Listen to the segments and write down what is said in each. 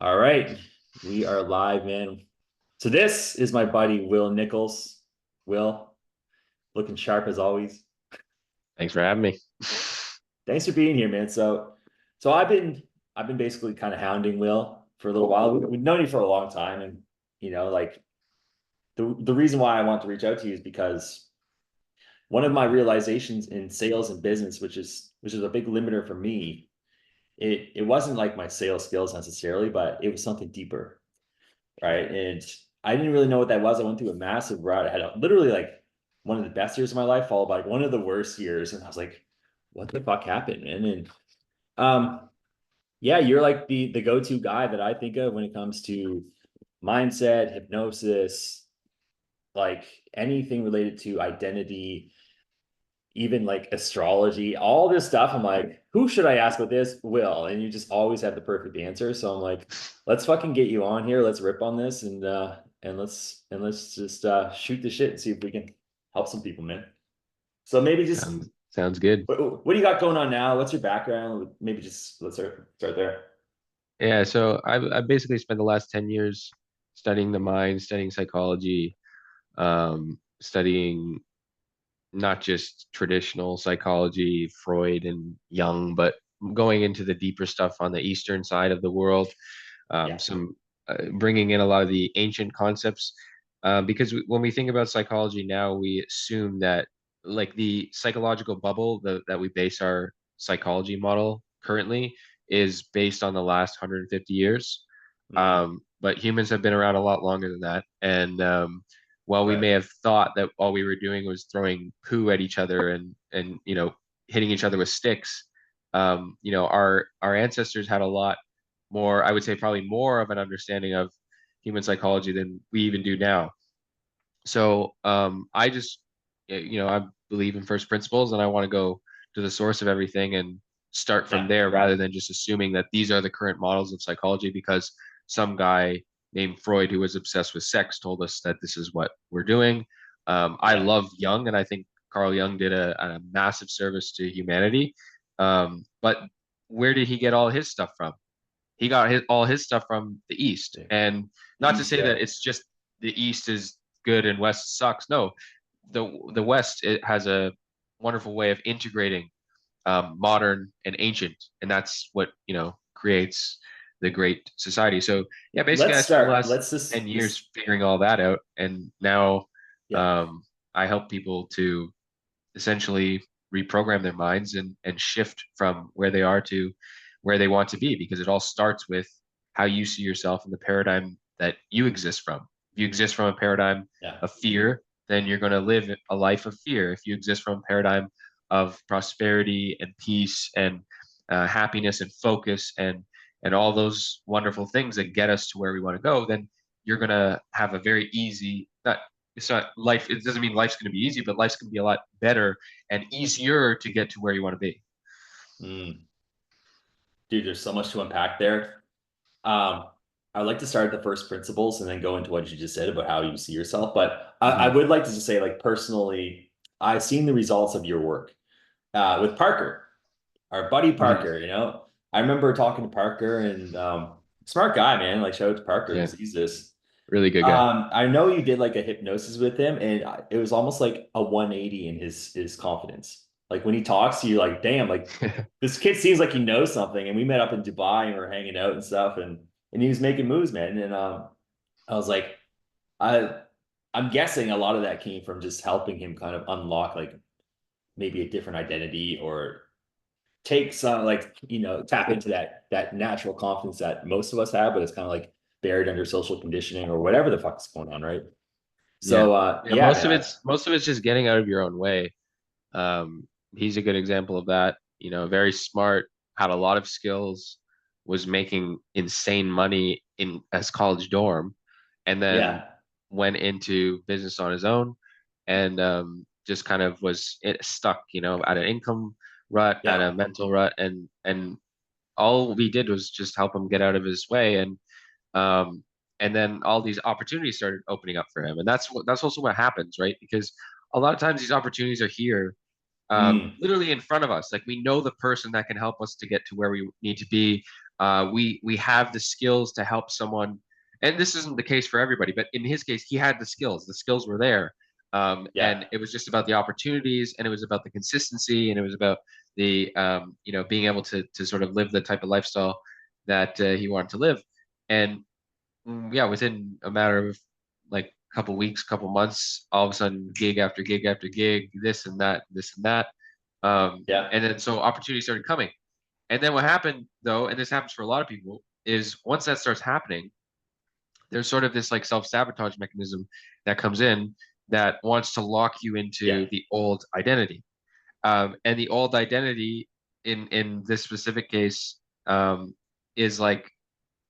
All right, we are live, man. So this is my buddy Will Nichols. Will, looking sharp as always. Thanks for having me. Thanks for being here, man. So I've been basically kind of hounding Will for a little while. We've known you for a long time, and like the reason why I want to reach out to you is because one of my realizations in sales and business, which is a big limiter for me, it wasn't like my sales skills necessarily, but it was something deeper, right? And I didn't really know what that was. I went through a massive rut. I had literally like one of the best years of my life, followed by like one of the worst years. And I was like, what the fuck happened, man? And um, yeah, you're like the go-to guy that I think of when it comes to mindset, hypnosis, like anything related to identity, even like astrology, all this stuff. I'm like, who should I ask about this? Will. And you just always have the perfect answer. So I'm like, let's fucking get you on here. Let's rip on this and let's just shoot the shit and see if we can help some people, man. So maybe just Sounds good. what do you got going on now? What's your background? Maybe just let's start there. Yeah, so I've basically spent the last 10 years studying the mind, studying psychology, studying not just traditional psychology, Freud and Jung, but going into the deeper stuff on the Eastern side of the world, Yeah. some bringing in a lot of the ancient concepts. Because when we think about psychology now, we assume that like the psychological bubble that we base our psychology model currently is based on the last 150 years. Mm, But humans have been around a lot longer than that. And while we right. may have thought that all we were doing was throwing poo at each other and hitting each other with sticks, our ancestors had a lot more, I would say probably more of an understanding of human psychology than we even do now. So I just, I believe in first principles and I want to go to the source of everything and start from Yeah. there rather than just assuming that these are the current models of psychology because some guy named Freud who was obsessed with sex told us that this is what we're doing. I Yeah. love Jung and I think Carl Jung did a massive service to humanity. But where did he get all his stuff from? He got all his stuff from the East. The And not to East, say yeah. that it's just the East is good and West sucks. No, the West it has a wonderful way of integrating modern and ancient, and that's what creates the great society. So yeah, basically, Let's I spent the start. last Let's 10 just this years figuring all that out, and now yeah. um, I help people to essentially reprogram their minds and shift from where they are to where they want to be because it all starts with how you see yourself in the paradigm that you exist from. If you exist from a paradigm Yeah. of fear, then you're going to live a life of fear. If you exist from a paradigm of prosperity and peace and happiness and focus and all those wonderful things that get us to where we want to go, then you're going to have a very easy, not it's not life. It doesn't mean life's going to be easy, but life's going to be a lot better and easier to get to where you want to be. Mm. Dude, there's so much to unpack there. Um, I would like to start at the first principles and then go into what you just said about how you see yourself. But I Hmm. would like to just say, like, personally, I've seen the results of your work with Parker, our buddy Hmm. Parker. I remember talking to Parker and smart guy, man. Like, shout out to Parker who Yeah, sees this. really good guy. I know you did like a hypnosis with him, and it was almost like a 180 in his confidence. Like when he talks to you, like, damn, like this kid seems like he knows something. And we met up in Dubai and we are hanging out and stuff, and he was making moves, man. And I was like, I I'm guessing a lot of that came from just helping him kind of unlock like maybe a different identity or take some like tap into that natural confidence that most of us have, but it's kind of like buried under social conditioning or whatever the fuck is going on, right? Yeah, So yeah. yeah, man. Most of it's just getting out of your own way. He's a good example of that. Very smart, had a lot of skills, was making insane money in as college dorm, and then Yeah, went into business on his own, and just kind of was stuck, at an income rut, at yeah, a mental rut, and all we did was just help him get out of his way, um, and then all these opportunities started opening up for him, and that's also what happens, right? Because a lot of times these opportunities are here mm, literally in front of us. Like we know the person that can help us to get to where we need to be. We have the skills to help someone, and this isn't the case for everybody, but in his case, he had the skills. The skills were there, Yeah. and it was just about the opportunities, and it was about the consistency, and it was about the being able to sort of live the type of lifestyle that he wanted to live. And yeah, within a matter of like a couple weeks, couple months, all of a sudden, gig after gig after gig, this and that, this and that. Yeah. And then so opportunities started coming. And then what happened though, and this happens for a lot of people, is once that starts happening, there's sort of this like self-sabotage mechanism that comes in that wants to lock you Yeah. into the old identity. And the old identity in this specific case is like,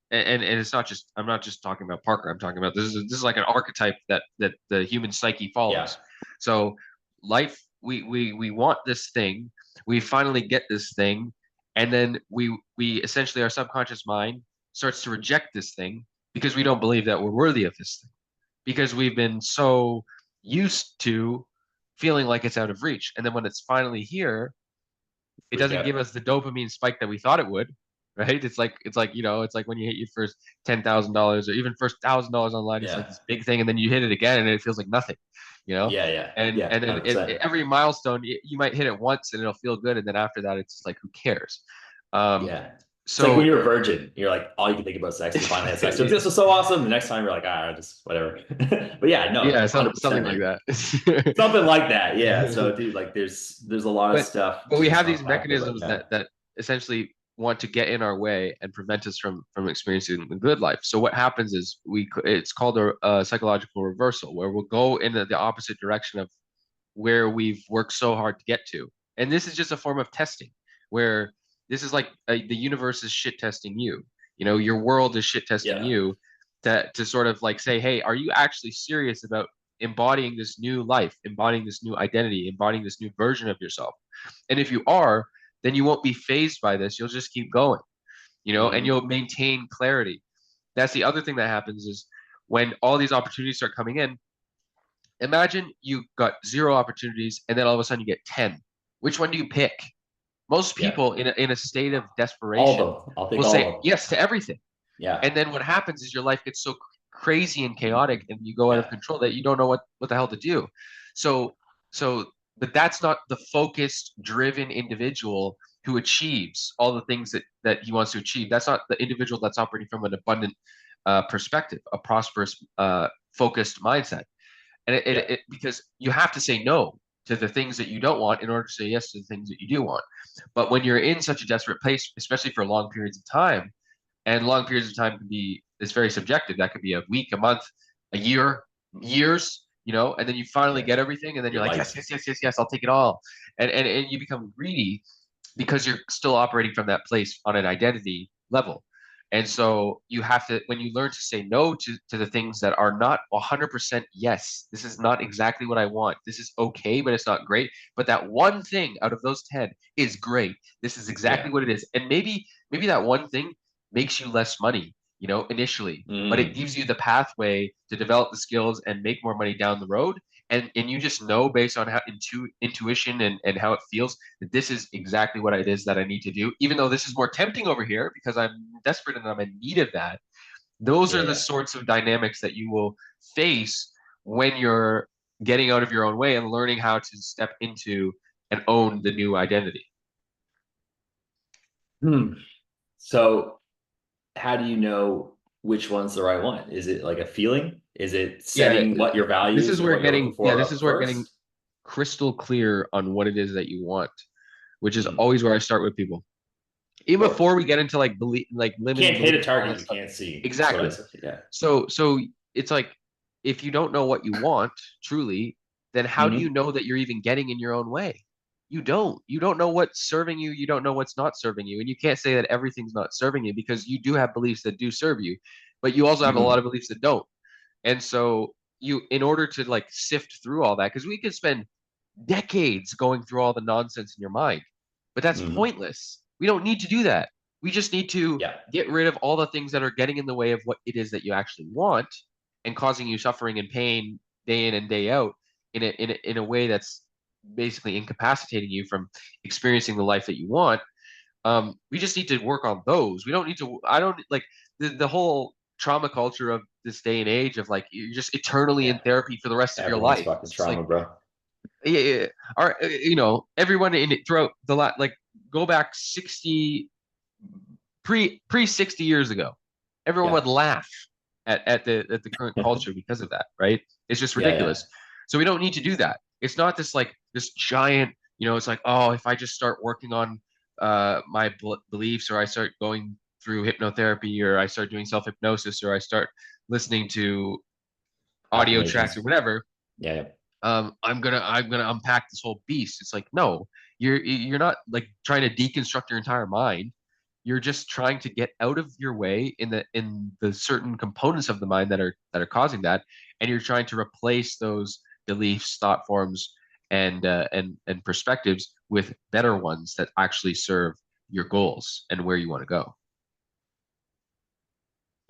and it's not just, I'm not just talking about Parker. I'm talking about this is like an archetype that the human psyche Yeah. follows. So life, we want this thing, we finally get this thing, and then we essentially, our subconscious mind starts to reject this thing because we don't believe that we're worthy of this thing, because we've been so used to feeling like it's out of reach. And then when it's finally here, it Freak doesn't out. give us the dopamine spike that we thought it would, right? It's like it's like when you hit your first $10,000 or even first $1,000 online, it's like Yeah. this big thing, and then you hit it again, and it feels like nothing, you know. Yeah. Yeah. And Yeah. and then 100%. every milestone, you might hit it once, and it'll feel good, and then after that, it's just like who cares? Um, Yeah. It's like when so you're a virgin, you're like, all you can think about is sex, and you finally have sex. So this was so awesome. The next time you're like, just whatever. But yeah, no, yeah, 100%, something like man. that. Something like that. Yeah. So dude, like there's a lot of but stuff but to we just have these unpack there, but mechanisms yeah. that essentially want to get in our way and prevent us from experiencing the good life. So what happens is it's called a psychological reversal, where we'll go in the opposite direction of where we've worked so hard to get to. And this is just a form of testing, where this is like the universe is shit testing you. You know, your world is shit testing Yeah. you to sort of like say, hey, are you actually serious about embodying this new life, embodying this new identity, embodying this new version of yourself? And if you are, then you won't be phased by this. You'll just keep going, and Hmm. you'll maintain clarity. That's the other thing that happens is when all these opportunities start coming in. Imagine you got zero opportunities and then all of a sudden you get 10. Which one do you pick? Most Yeah. people in a state of All desperation of them. I'll take will all say of them. yes to everything. Yeah. And then what happens is your life gets so crazy and chaotic and you go out of Yeah. control that you don't know what the hell to do. So so but that's not the focused, driven individual who achieves all the things that he wants to achieve. That's not the individual that's operating from an abundant perspective, a prosperous, focused mindset. And Yeah. because you have to say no to the things that you don't want in order to say yes to the things that you do want. But when you're in such a desperate place, especially for long periods of time, and long periods of time can be, it's very subjective. That could be a week, a month, a year, years, and then you finally Yeah. get everything, and then you're Your like, yes, life. yes, yes, yes, yes, I'll take it all. And you become greedy because you're still operating from that place on an identity level. And so you have to, when you learn to say no to the things that are not 100% yes, this is not exactly what I want. This is okay, but it's not great. But that one thing out of those 10 is great. This is exactly Yeah. what it is. And maybe that one thing makes you less money, initially, but it Mm. gives you the pathway to develop the skills and make more money down the road. And you just know based on how intuition and how it feels that this is exactly what it is that I need to do, even though this is more tempting over here because I'm desperate and I'm in need of that. Those Yeah. are the Yeah. sorts of dynamics that you will face when you're getting out of your own way and learning how to step into and own the new identity. Hmm. So how do you know which one's the right one? Is it like a feeling? Is it Yeah, setting what your this values is and where what you're looking getting yeah, for this is up where getting first? crystal clear on what it is that you want, which is Mm. always where I start with people. Of Even before course. we get into like like You limiting can't hit a beliefs and all target that you stuff. can't see. That's what I Exactly. said. Yeah. So it's like if you don't know what you want truly, then how do you Hmm. know that you're even getting in your own way? You don't. You don't know what's serving you. You don't know what's not serving you. And you can't say that everything's not serving you because you do have beliefs that do serve you, but you also have a lot Hmm. of beliefs that don't. And so in order to like sift through all that, because we could spend decades going through all the nonsense in your mind, but that's Hmm. pointless. We don't need to do that. We just need to Yeah. get rid of all the things that are getting in the way of what it is that you actually want and causing you suffering and pain day in and day out in a way that's basically incapacitating you from experiencing the life that you want. We just need to work on those. We don't need to, I don't like the whole trauma culture of this day and age of like you're just eternally in Yeah. therapy for the rest of your Everyone's life. fucking It's just like, trauma, bro. yeah, yeah, yeah. Everyone in it throughout the like go back 60 pre 60 years ago, everyone Yeah. would laugh at the current culture because of that, right? It's just Yeah. Yeah. ridiculous. So we don't need to do that. It's not this like this giant, it's like, oh, if I just start working on my beliefs, or I start going through hypnotherapy, or I start doing self hypnosis, or I start listening to audio tracks or Affirmations. whatever, Yeah. Yeah. I'm gonna unpack this whole beast. It's like, no, you're not like trying to deconstruct your entire mind. You're just trying to get out of your way in the certain components of the mind that are causing that, and you're trying to replace those beliefs, thought forms, and perspectives with better ones that actually serve your goals and where you want to go.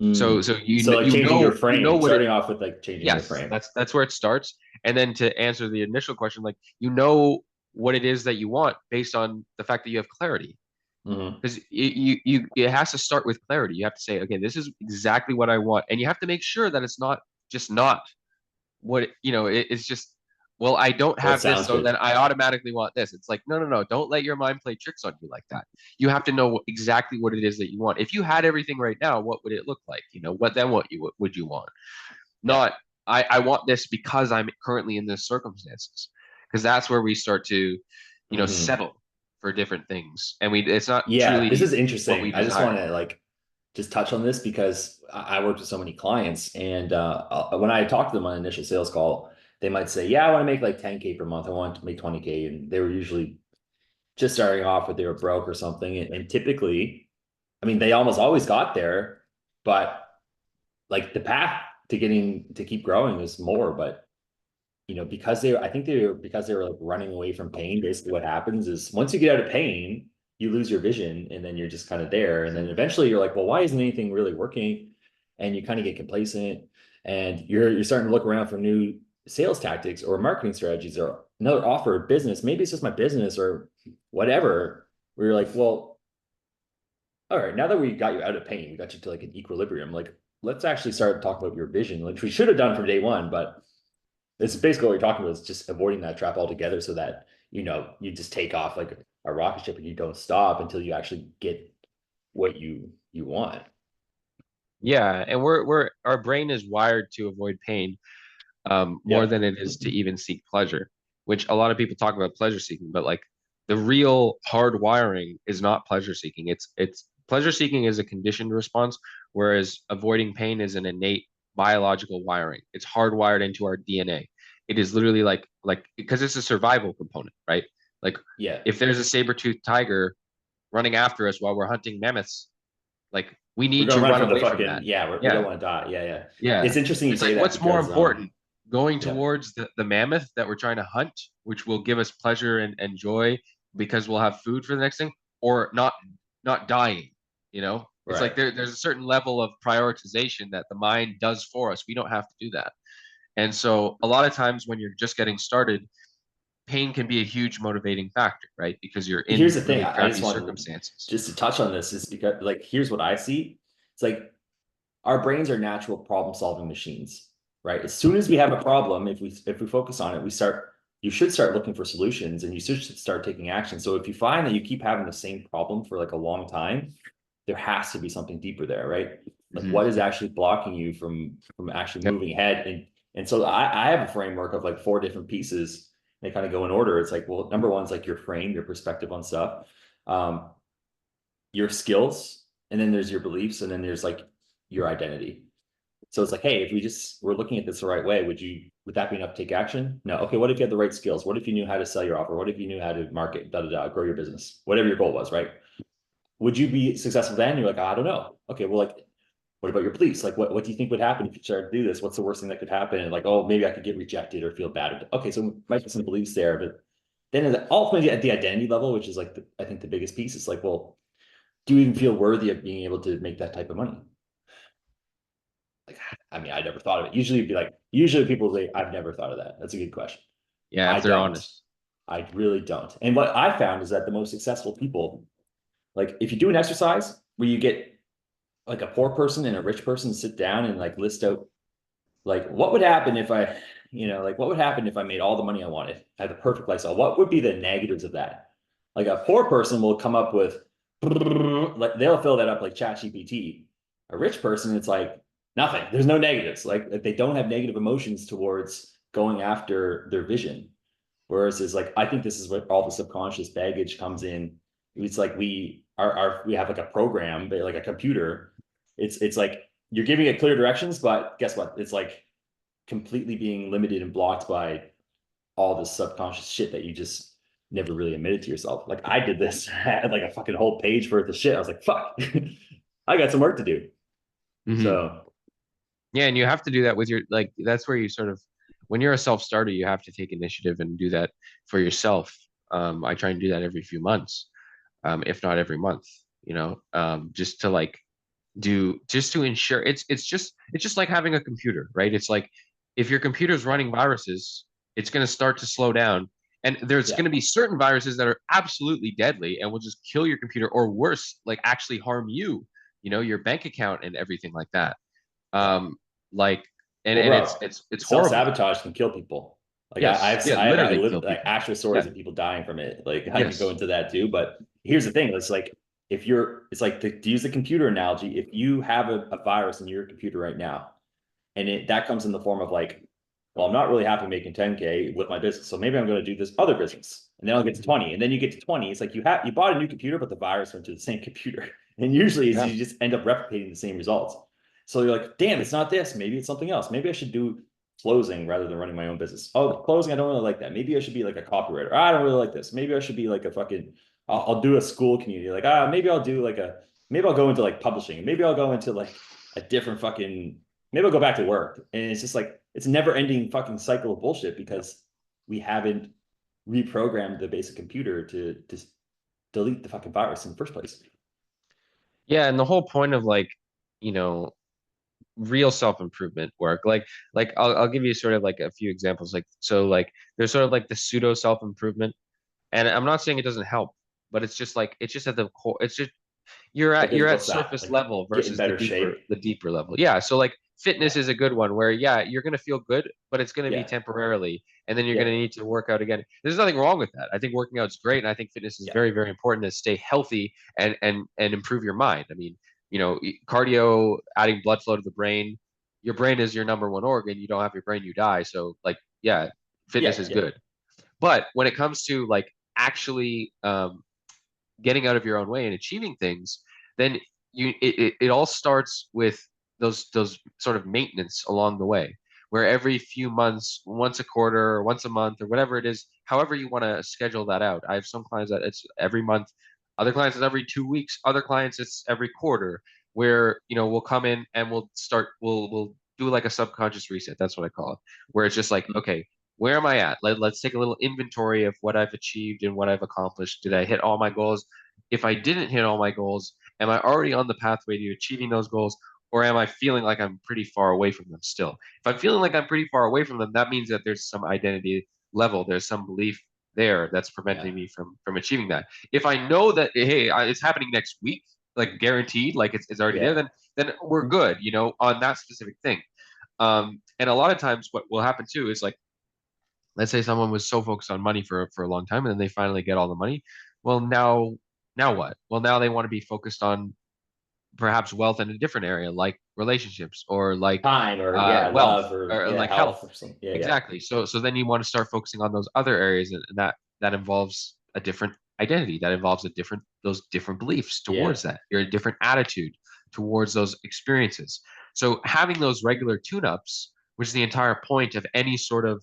So Mm. so So like changing your you know frame, what it starting off with like changing your Yes, frame. that's where it starts. And then to answer the initial question, like you know what it is that you want based on the fact that you have clarity. Hmm. Because it has to start with clarity. You have to say, okay, this is exactly what I want, and you have to make sure that it's not just not it's just, well, I don't Well, it have this, sounds so then good. I automatically want this. It's like, no, no, no, don't let your mind play tricks on you like that. You have to know exactly what it is that you want. If you had everything right now, what would it look like? What would you want? Yeah. Not, I want this because I'm currently in this circumstances. Because that's where we start to, Hmm. settle for different things. And it's not Yeah, this truly is what we interesting. I just want desire. to like just touch on this because I worked with so many clients, and when I talked to them on an initial sales call, they might say, "Yeah, I want to make like 10K per month. I want to make 20K," and they were usually just starting off, but they were broke or something. And typically, I mean, they almost always got there, but like the path to getting to keep growing is more. But because I think because they were like running away from pain. Basically, what happens is once you get out of pain, you lose your vision, and then you're just kind of there. And then eventually, you're like, well, why isn't anything really working? And you kind of get complacent, and you're starting to look around for new sales tactics or marketing strategies or another offer of business. Maybe it's just my business or whatever. Where you're like, well, all right, now that we got you out of pain, we got you to like an equilibrium. Like, let's actually start talking about your vision, which we should have done from day one, but it's basically what we're talking about is just avoiding that trap altogether so that, you just take off like a rocket ship and you don't stop until you actually get what you want. Yeah, and our brain is wired to avoid pain, more Yep. than it is to even seek pleasure, which a lot of people talk about pleasure seeking, but like the real hard wiring is not pleasure seeking. It's pleasure seeking is a conditioned response, whereas avoiding pain is an innate biological wiring. It's hardwired into our DNA. It is literally like because it's a survival component, right? Like Yeah. if there's a saber-toothed tiger running after us while we're hunting mammoths, like we We're need gonna to run run from the away from fucking that. yeah, we don't Yeah. want to die. Yeah, yeah. Yeah. It's interesting you It's say like, that what's more because important? Going yeah. towards the mammoth that we're trying to hunt, which will give us pleasure and joy because we'll have food for the next thing, or not dying, you know? It's like Right. there's a certain level of prioritization that the mind does for us. We don't have to do that. And so a lot of times when you're just getting started, pain can be a huge motivating factor, right? Because you're Here's in the thing. really I crappy just want circumstances. just to touch on this is because like here's what I see. It's like our brains are natural problem solving machines, right? As soon as we have a problem, if we focus on it, you should start looking for solutions and you should start taking action. So if you find that you keep having the same problem for like a long time, there has to be something deeper there, right? Like Hmm. what is actually blocking you from actually Yep. moving ahead? And so I have a framework of like four different pieces. They kind of go in order. It's like, well, number one is like your frame, your perspective on stuff, um, your skills, and then there's your beliefs, and then there's like your identity. So it's like, hey, if we're looking at this the right way, would that be enough to take action? No. Okay, what if you had the right skills? What if you knew how to sell your offer? What if you knew how to market, da da da, grow your business, whatever your goal was, right? Would you be successful then? You're like, I don't know. Okay, well, like, what about your beliefs? Like, what do you think would happen if you started to do this? What's the worst thing that could happen? And like, oh, maybe I could get rejected or feel bad. Okay, so might be some beliefs there, but then ultimately at the identity level, which is like I think the biggest piece, is like, well, do you even feel worthy of being able to make that type of money? Like, I mean, I never thought of it. Usually people say, I've never thought of that. That's a good question. Yeah, I if they're don't. honest. I really don't. And what I found is that the most successful people, like if you do an exercise where you get like a poor person and a rich person sit down and like list out like what would happen if I, like what would happen if I made all the money I wanted, I had the perfect lifestyle, what would be the negatives of that? Like a poor person will come up with like they'll fill that up like chat gpt. A rich person, it's like nothing, there's no negatives, like they don't have negative emotions towards going after their vision. Whereas it's like I think this is what all the subconscious baggage comes in. It's like we have like a program, but like a computer. It's like you're giving it clear directions, but guess what? It's like completely being limited and blocked by all this subconscious shit that you just never really admitted to yourself. Like I did this, I had like a fucking whole page worth of shit. I was like, fuck, I got some work to do. Hmm. So Yeah, and you have to do that with your like that's where you sort of when you're a self-starter, you have to take initiative and do that for yourself. I try and do that every few months, if not every month, just to like do just to ensure it's just like having a computer, right? It's like if your computer's running viruses, it's going to start to slow down. And there's yeah, going to be certain viruses that are absolutely deadly and will just kill your computer or worse, like actually harm you, your bank account and everything like that. yeah. Um, like and Well, and it's bro, it's it's horrible. self-sabatage can kill people. Like Yes. Yeah, I literally live kill like people. actual stories Yeah. of people dying from it. Like I could go Yes. into that too, but here's the thing: it's like if you're, it's like to use the computer analogy. If you have a virus in your computer right now, and that comes in the form of like, well, I'm not really happy making 10K with my business, so maybe I'm going to do this other business, and then I'll get to 20, and then you get to 20. It's like you bought a new computer, but the virus went to the same computer, and usually is Yeah. you just end up replicating the same results. So you're like, damn, it's not this. Maybe it's something else. Maybe I should do closing rather than running my own business. Oh, closing, I don't really like that. Maybe I should be like a copywriter. I don't really like this. Maybe I should be like a fucking. I'll do a school community. Like maybe I'll do like a. Maybe I'll go into like publishing. Maybe I'll go into like a different fucking. Maybe I'll go back to work. And it's just like it's a never ending fucking cycle of bullshit because we haven't reprogrammed the basic computer to just delete the fucking virus in the first place. Yeah, and the whole point of like, you know, real self-improvement work, like I'll give you sort of like a few examples. Like so like there's sort of like the pseudo self-improvement. And I'm not saying it doesn't help, but it's just like it's just at the core, it's just you're Like at you're at what's that? surface Like level get in versus the better deeper shape. the deeper level. Yeah, so like fitness Yeah. is a good one where yeah, you're gonna feel good, but it's gonna be Yeah. temporarily, and then you're gonna Yeah. need to work out again. There's nothing wrong with that. I think working out's great, and I think fitness is Yeah. very, very important to stay healthy and improve your mind. I mean, cardio, adding blood flow to the brain, your brain is your number one organ. You don't have your brain, you die. So like, yeah, fitness Yeah. is Yeah. good. But when it comes to like actually getting out of your own way and achieving things, then it all starts with those sort of maintenance along the way, where every few months, once a quarter or once a month or whatever it is, however you want to schedule that out. I have some clients that it's every month, other clients it's every 2 weeks, other clients it's every quarter, where we'll come in and we'll do like a subconscious reset. That's what I call it, where it's just like, okay, where am I at? Let's take a little inventory of what I've achieved and what I've accomplished. Did I hit all my goals? If I didn't hit all my goals, am I already on the pathway to achieving those goals? Or am I feeling like I'm pretty far away from them still? If I'm feeling like I'm pretty far away from them, that means that there's some identity level, there's some belief there that's Yeah. preventing me from achieving that. If I know that hey, it's happening next week, like guaranteed, like it's already there, Yeah. then we're good, on that specific thing. And a lot of times, what will happen too is like let's say someone was so focused on money for a long time and then they finally get all the money. Well, now what? Well, now they want to be focused on perhaps wealth in a different area like relationships or like Time or yeah, wealth love or or yeah, like health. health or something. Yeah. Yeah. Exactly. So then you want to start focusing on those other areas, and that involves a different identity, that involves a different those different beliefs Yeah. towards that, your different attitude towards those experiences. So having those regular tune-ups, which is the entire point of any sort of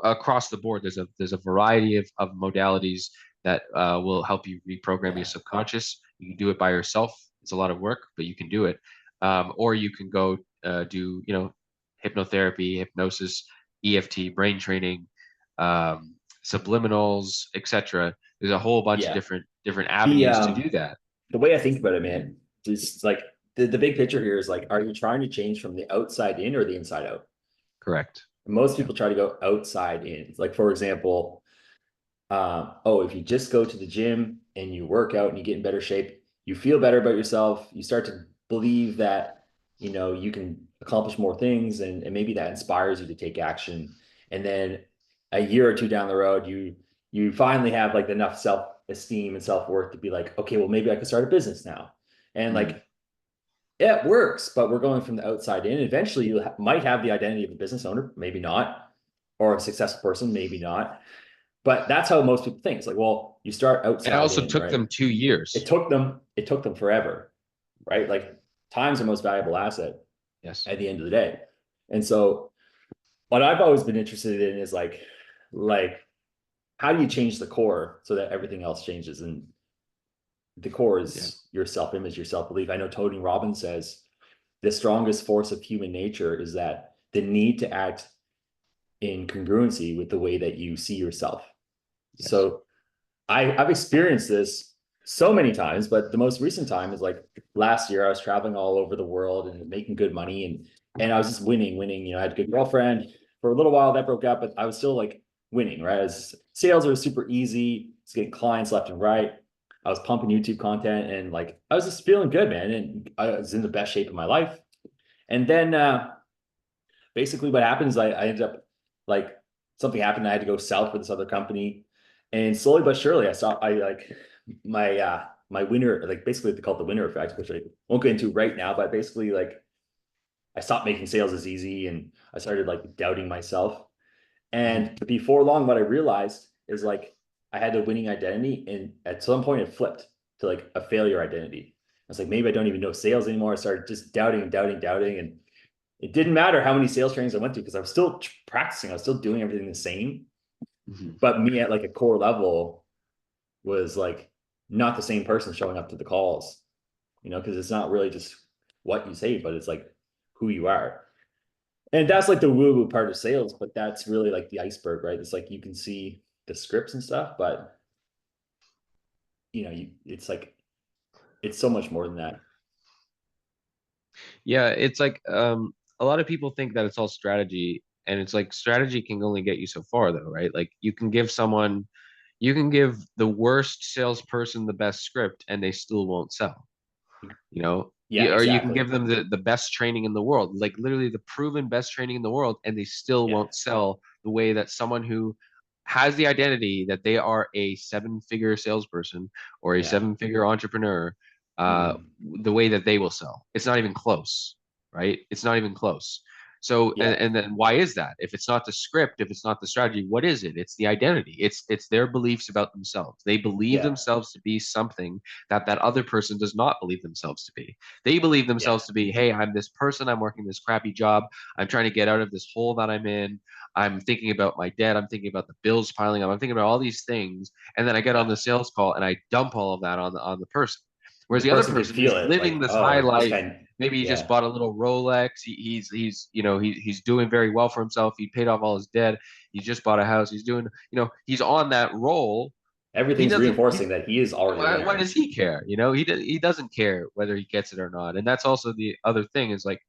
across the board, there's a variety of modalities that will help you reprogram your Yeah. subconscious. You can do it by yourself. It's a lot of work, but you can do it. Or you can go do hypnotherapy, hypnosis, EFT, brain training, um, subliminals, etc. There's a whole bunch of Yeah. different The avenues to do that. the way I think about it, man, is like the big picture here is like, are you trying to change from the outside in or the inside out? Correct. Most Yeah. people try to go outside in. Like, for example, oh, if you just go to the gym and you work out and you get in better shape, you feel better about yourself. You start to believe that, you can accomplish more things, and maybe that inspires you to take action. And then a year or two down the road, you finally have like enough self-esteem and self-worth to be like, okay, well, maybe I could start a business now. And Mm, like, yeah, it works, but we're going from the outside in. Eventually, you might have the identity of a business owner, maybe not, or a successful person, maybe not. But that's how most people think. It's like, well, you start it outside also in, took right? them 2 years. It took them forever, right? Like time's the most valuable asset Yes. at the end of the day. And so what I've always been interested in is like how do you change the core so that everything else changes? And the core Yeah. is your self-image, your self-belief. I know Tony Robbins says the strongest force of human nature is that the need to act in congruency with the way that you see yourself. Yes. So I've experienced this so many times, but the most recent time is like last year. I was traveling all over the world and making good money, and I was just winning. I had a good girlfriend for a little while that broke up, but I was still like winning, right? Sales are super easy. It's getting clients left and right. I was pumping YouTube content, and like I was just feeling good, man. And I was in the best shape of my life. And then basically what happened is I ended up like something happened. I had to go south for this other company. And slowly but surely I like my winner, like basically they call it the winner effect, which I won't get into right now, but basically like I stopped making sales as easy and I started like doubting myself. Hmm. And before long, what I realized is like I had a winning identity, and at some point it flipped to like a failure identity. I was like, maybe I don't even know sales anymore. I started just doubting. And it didn't matter how many sales trainings I went to because I was still practicing. I was still doing everything the same. Hmm. But me at like a core level was like not the same person showing up to the calls, because it's not really just what you say, but it's like who you are. And that's like the woo woo part of sales, but that's really like the iceberg, right? It's like you can see the scripts and stuff, but it's like it's so much more than that. Yeah, it's like a lot of people think that it's all strategy, and it's like strategy can only get you so far though, right? Like you can give the worst salesperson the best script and they still won't sell. Yeah, Or you can exactly. give them the best training in the world, like literally the proven best training in the world, and they still Yeah, won't sell the way that someone who has the identity that they are a seven-figure salesperson or a yeah. seven-figure entrepreneur, Mhm. the way that they will sell. It's not even close, right? It's not even close. So, Yeah, and then why is that? If it's not the script, if it's not the strategy, what is it? It's the identity. It's their beliefs about themselves. They believe yeah, themselves to be something that that other person does not believe themselves to be. They believe yeah. themselves to be, hey, I'm this person, I'm working this crappy job, I'm trying to get out of this hole that I'm in. I'm thinking about my debt, I'm thinking about the bills piling up, I'm thinking about all these things, and then I get on Yeah. the sales call and I dump all of that on the person. Whereas The the other person can person is feel it living like, this high oh, this life. guy, Maybe he just yeah, bought a little Rolex. He's doing very well for himself. He paid off all his debt. He just bought a house. He's doing, he's on that roll. He everything's doesn't. He reinforcing that he is already a why winner. does he care? He doesn't care whether he gets it or not. And that's also the other thing is like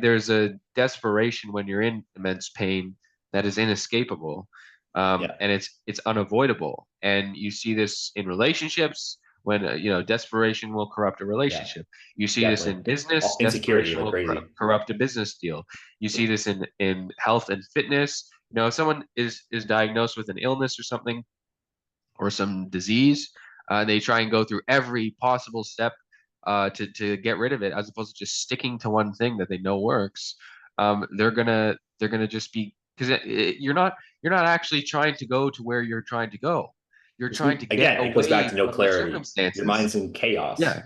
there's a desperation when you're in immense pain that is inescapable, Yeah, and it's unavoidable. And you see this in relationships when desperation will corrupt a yeah, relationship. You see this definitely. in business, Insecurity desperation like will crazy. corrupt a business deal. You see this in health and fitness. If someone is diagnosed with an illness or something or some disease. They try and go through every possible step to get rid of it, as opposed to just sticking to one thing that they know works. They're gonna just be because you're not actually trying to go to where you're trying to go. You're trying to get Again, it goes back away to no from the clarity. Your circumstances. mind's in chaos. Yeah,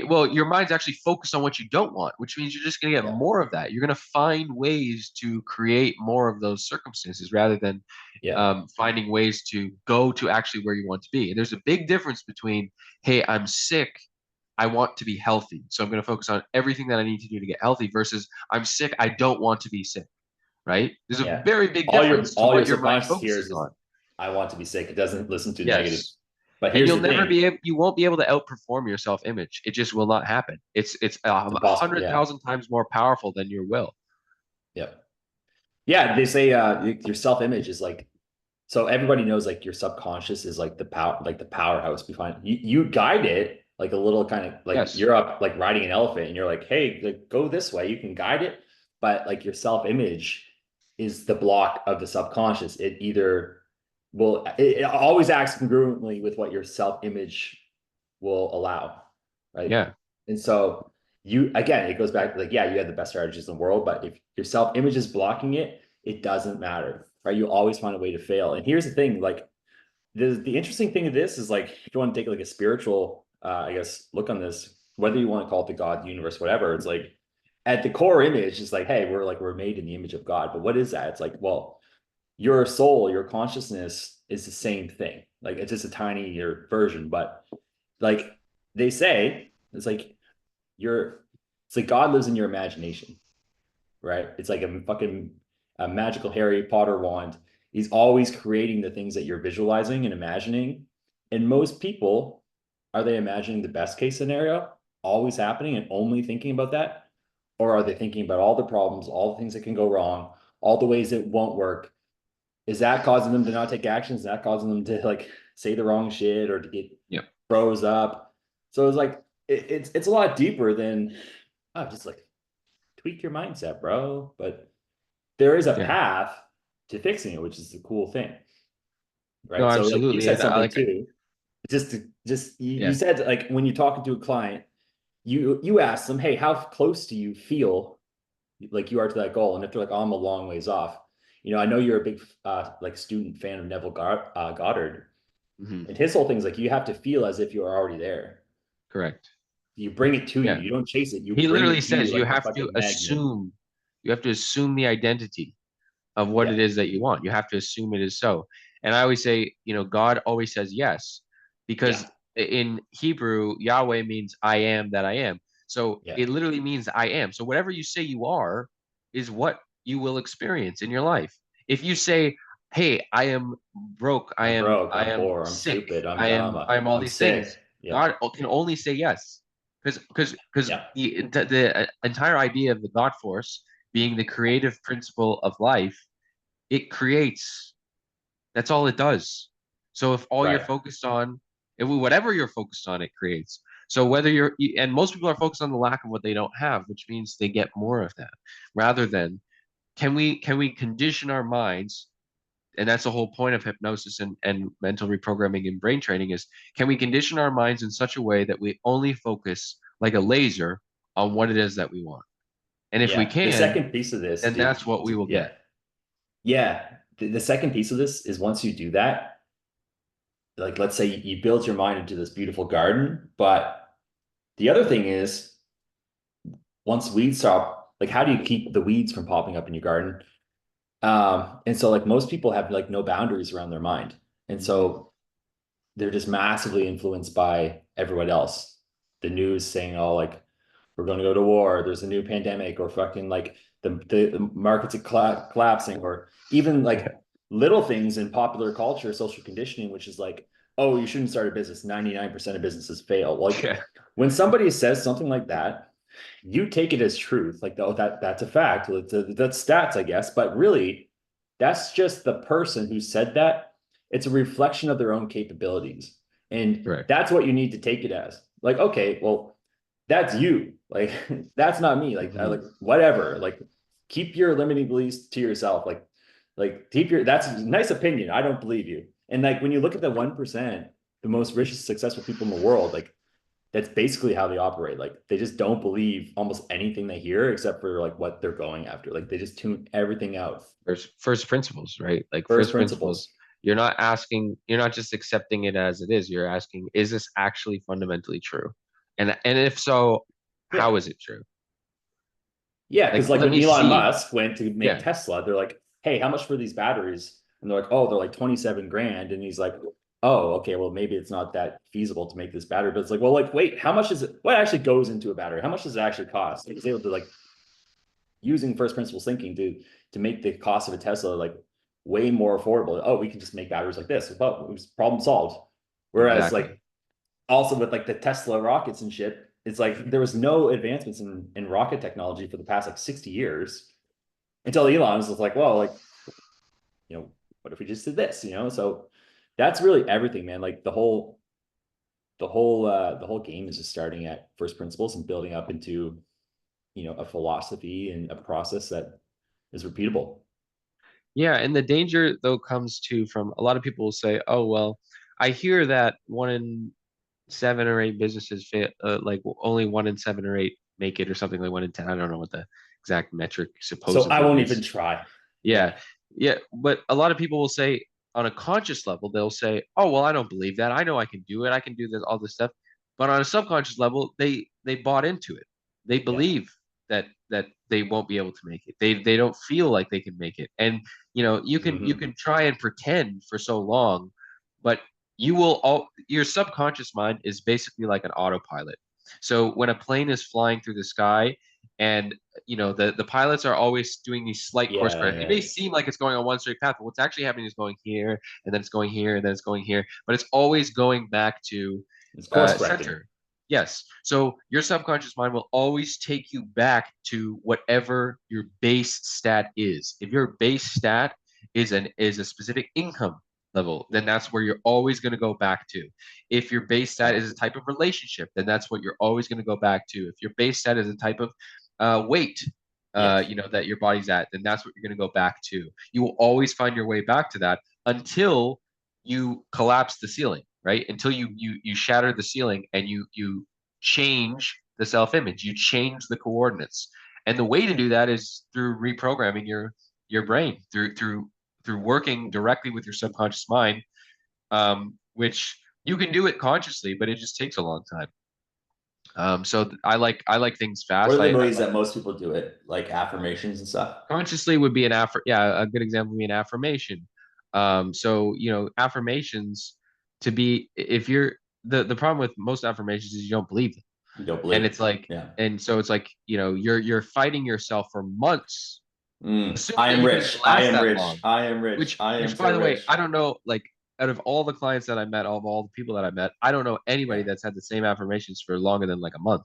well, your mind's actually focused on what you don't want, which means you're just going to get Yeah, more of that. You're going to find ways to create more of those circumstances rather than yeah, finding ways to go to actually where you want to be. And there's a big difference between, hey, I'm sick, I want to be healthy, so I'm going to focus on everything that I need to do to get healthy, versus I'm sick, I don't want to be sick, right? There's a yeah. very big All your difference to all your what your mind subconscious focuses hears is, on. I want to be sick. It doesn't listen to negative. Yes. But And here's the thing. you won't be able to outperform your self image. It just will not happen. It's It's a impossible. hundred Yeah. thousand times more powerful than your will. Yeah. Yeah. They say your self-image is like, so everybody knows like your subconscious is like the powerhouse behind you. You guide it. like a little kind of like Yes. you're up like riding an elephant and you're like, hey, like go this way, you can guide it, but like your self-image is the block of the subconscious. It either it always acts congruently with what your self-image will allow, right? Yeah. And so you again, it goes back to like, yeah, you have the best strategies in the world, but if your self-image is blocking it, it doesn't matter, right? You always find a way to fail. And here's the thing, like the interesting thing of this is like if you want to take like a spiritual I guess look on this, whether you want to call it the God, the universe, whatever, it's like at the core image is like, hey, we're made in the image of God. But what is that? It's like, well, your soul, your consciousness is the same thing. Like it's just a tinier version, but like they say, it's like you're it's like God lives in your imagination, right? It's like a fucking a magical Harry Potter wand. He's always creating the things that you're visualizing and imagining. And most people, are they imagining the best case scenario always happening and only thinking about that? Or are they thinking about all the problems, all the things that can go wrong, all the ways it won't work? Is that causing them to not take actions? Is that causing them to like say the wrong shit or to get Yep. froze up? So it's like it's a lot deeper than oh, just like tweak your mindset, bro. But there is a Yeah. path to fixing it, which is the cool thing, No, right? So like you absolutely. said And I something like, too. Just you yeah. said like when you're talking to a client, you ask them, hey, how close do you feel like you are to that goal? And if they're like, oh, I'm a long ways off. You know, I know you're a big like student fan of Goddard, Hmm. and his whole thing is like you have to feel as if you are already there. Correct. You bring it to you. Yeah. You don't chase it. You He bring literally it to you says you like a have to fucking magnet. assume, you have to assume the identity of what Yeah, it is that you want. You have to assume it is so. And I always say, God always says yes, yeah, because in Hebrew, Yahweh means I am that I am. So yeah. it literally means I am. So whatever you say you are is what you will experience in your life. If you say, hey, I am broke, I I'm am broke. I I'm am poor. I'm sick, stupid. I'm I dumb. am I am all I'm these sick. things, Yeah, God can only say yes. Because yeah, the entire idea of the God force being the creative principle of life, it creates. That's all it does. So if all you're right. focused on, if whatever you're focused on, it creates. So whether and most people are focused on the lack of what they don't have, which means they get more of that, rather than can we condition our minds, and that's the whole point of hypnosis and mental reprogramming and brain training is, can we condition our minds in such a way that we only focus like a laser on what it is that we want? And if we Yeah. The can, second piece of this, then dude. that's what we will Yeah, get. yeah. The second piece of this is once you do that, like let's say you build your mind into this beautiful garden, but the other thing is once weeds stop, like how do you keep the weeds from popping up in your garden? And so like most people have like no boundaries around their mind. And Mhm. so they're just massively influenced by everyone else. The news saying, oh, like we're going to go to war, there's a new pandemic, or fucking like the markets are collapsing, or even like Yeah. little things in popular culture, social conditioning, which is like, oh, you shouldn't start a business. 99% of businesses fail. Like Yeah. when somebody says something like that, you take it as truth, like oh that's a fact, that's stats, I guess, but really that's just the person who said that. It's a reflection of their own capabilities, and Correct. that's what you need to take it as. Like okay, well that's you, like that's not me, like I, Hmm. like whatever, like keep your limiting beliefs to yourself, like keep your, that's a nice opinion, I don't believe you. And like when you look at the 1%, the most richest successful people in the world, like that's basically how they operate. Like they just don't believe almost anything they hear except for like what they're going after. Like they just tune everything out. First principles, right? Like First first principles. principles. You're not just accepting it as it is. You're asking, is this actually fundamentally true? And if so, Yeah. how is it true? Yeah. Cause Like, like let when me Elon see. Musk went to make Yeah, Tesla, they're like, hey, how much for these batteries? And they're like, oh, they're like 27 grand. And he's like, oh, okay, well, maybe it's not that feasible to make this battery. But it's like, well, like, wait, how much is it? What actually goes into a battery? How much does it actually cost? He was able to like using first principles thinking to make the cost of a Tesla like way more affordable. Oh, we can just make batteries like this. Well, it was problem solved. Whereas exactly. like also with like the Tesla rockets and shit, it's like there was no advancements in rocket technology for the past like 60 years until Elon was like, well, like, you know, what if we just did this, you know? So that's really everything, man. Like the whole game is just starting at first principles and building up into, a philosophy and a process that is repeatable. Yeah, and the danger though comes to from a lot of people will say, "Oh, well, I hear that one in seven or eight businesses fail, like only one in seven or eight make it, or something like one in 10. I don't know what the exact metric So I supposedly won't even is. try. Yeah, Yeah. yeah, but a lot of people will say on a conscious level, they'll say, "Oh, well, I don't believe that. I know I can do it. I can do this, all this stuff." But on a subconscious level, they bought into it. They Yeah. believe that they won't be able to make it. They don't feel like they can make it. And you Hmm. can try and pretend for so long, but you will all your subconscious mind is basically like an autopilot. So when a plane is flying through the sky and the pilots are always doing these slight course Yeah. corrections. It Yeah. may seem like it's going on one straight path, but what's actually happening is going here, and then it's going here, and then it's going here, but it's always going back to It's course correcting. center. Yes. So your subconscious mind will always take you back to whatever your base stat is. If your base stat is a specific income level, then that's where you're always going to go back to. If your base stat Yeah. is a type of relationship, then that's what you're always going to go back to. If your base stat is a type of weight, Yes. that your body's at, then that's what you're going to go back to. You will always find your way back to that until you collapse the ceiling, right? Until you shatter the ceiling and you change the self-image, you change the coordinates. And the way to do that is through reprogramming your brain, through working directly with your subconscious mind, which you can do it consciously, but it just takes a long time. So I like things What fast. are the I ways like that most people do it? Like affirmations and stuff? consciously would be a good example would be an affirmation. So affirmations to be if you're the problem with most affirmations is you don't believe them. You don't And believe. it's like Yeah. and so it's like, you're fighting yourself for months, assuming I that am you can even rich. I last am that rich. long. I am rich. Which I am which by so the way, rich. I don't know, like out of all the clients that I met, of all the people that I met, I don't know anybody Yeah. that's had the same affirmations for longer than like a month.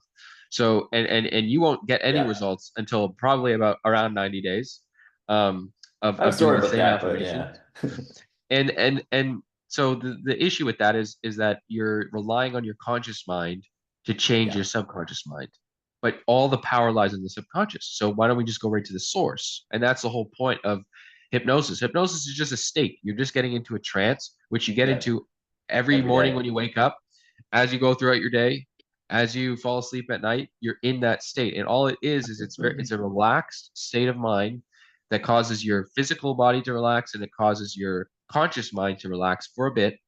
So and you won't get any Yeah. results until probably about around 90 days um, I have a of doing story the about same that, but affirmation. yeah. And so the issue with that is that you're relying on your conscious mind to change Yeah. your subconscious mind. But all the power lies in the subconscious. So why don't we just go right to the source? And that's the whole point of hypnosis. Hypnosis is just a state. You're just getting into a trance, which you get Yeah. into every Every morning day. when you wake up, as you go throughout your day, as you fall asleep at night, you're in that state. And all it is it's a relaxed state of mind that causes your physical body to relax and it causes your conscious mind to relax for a bit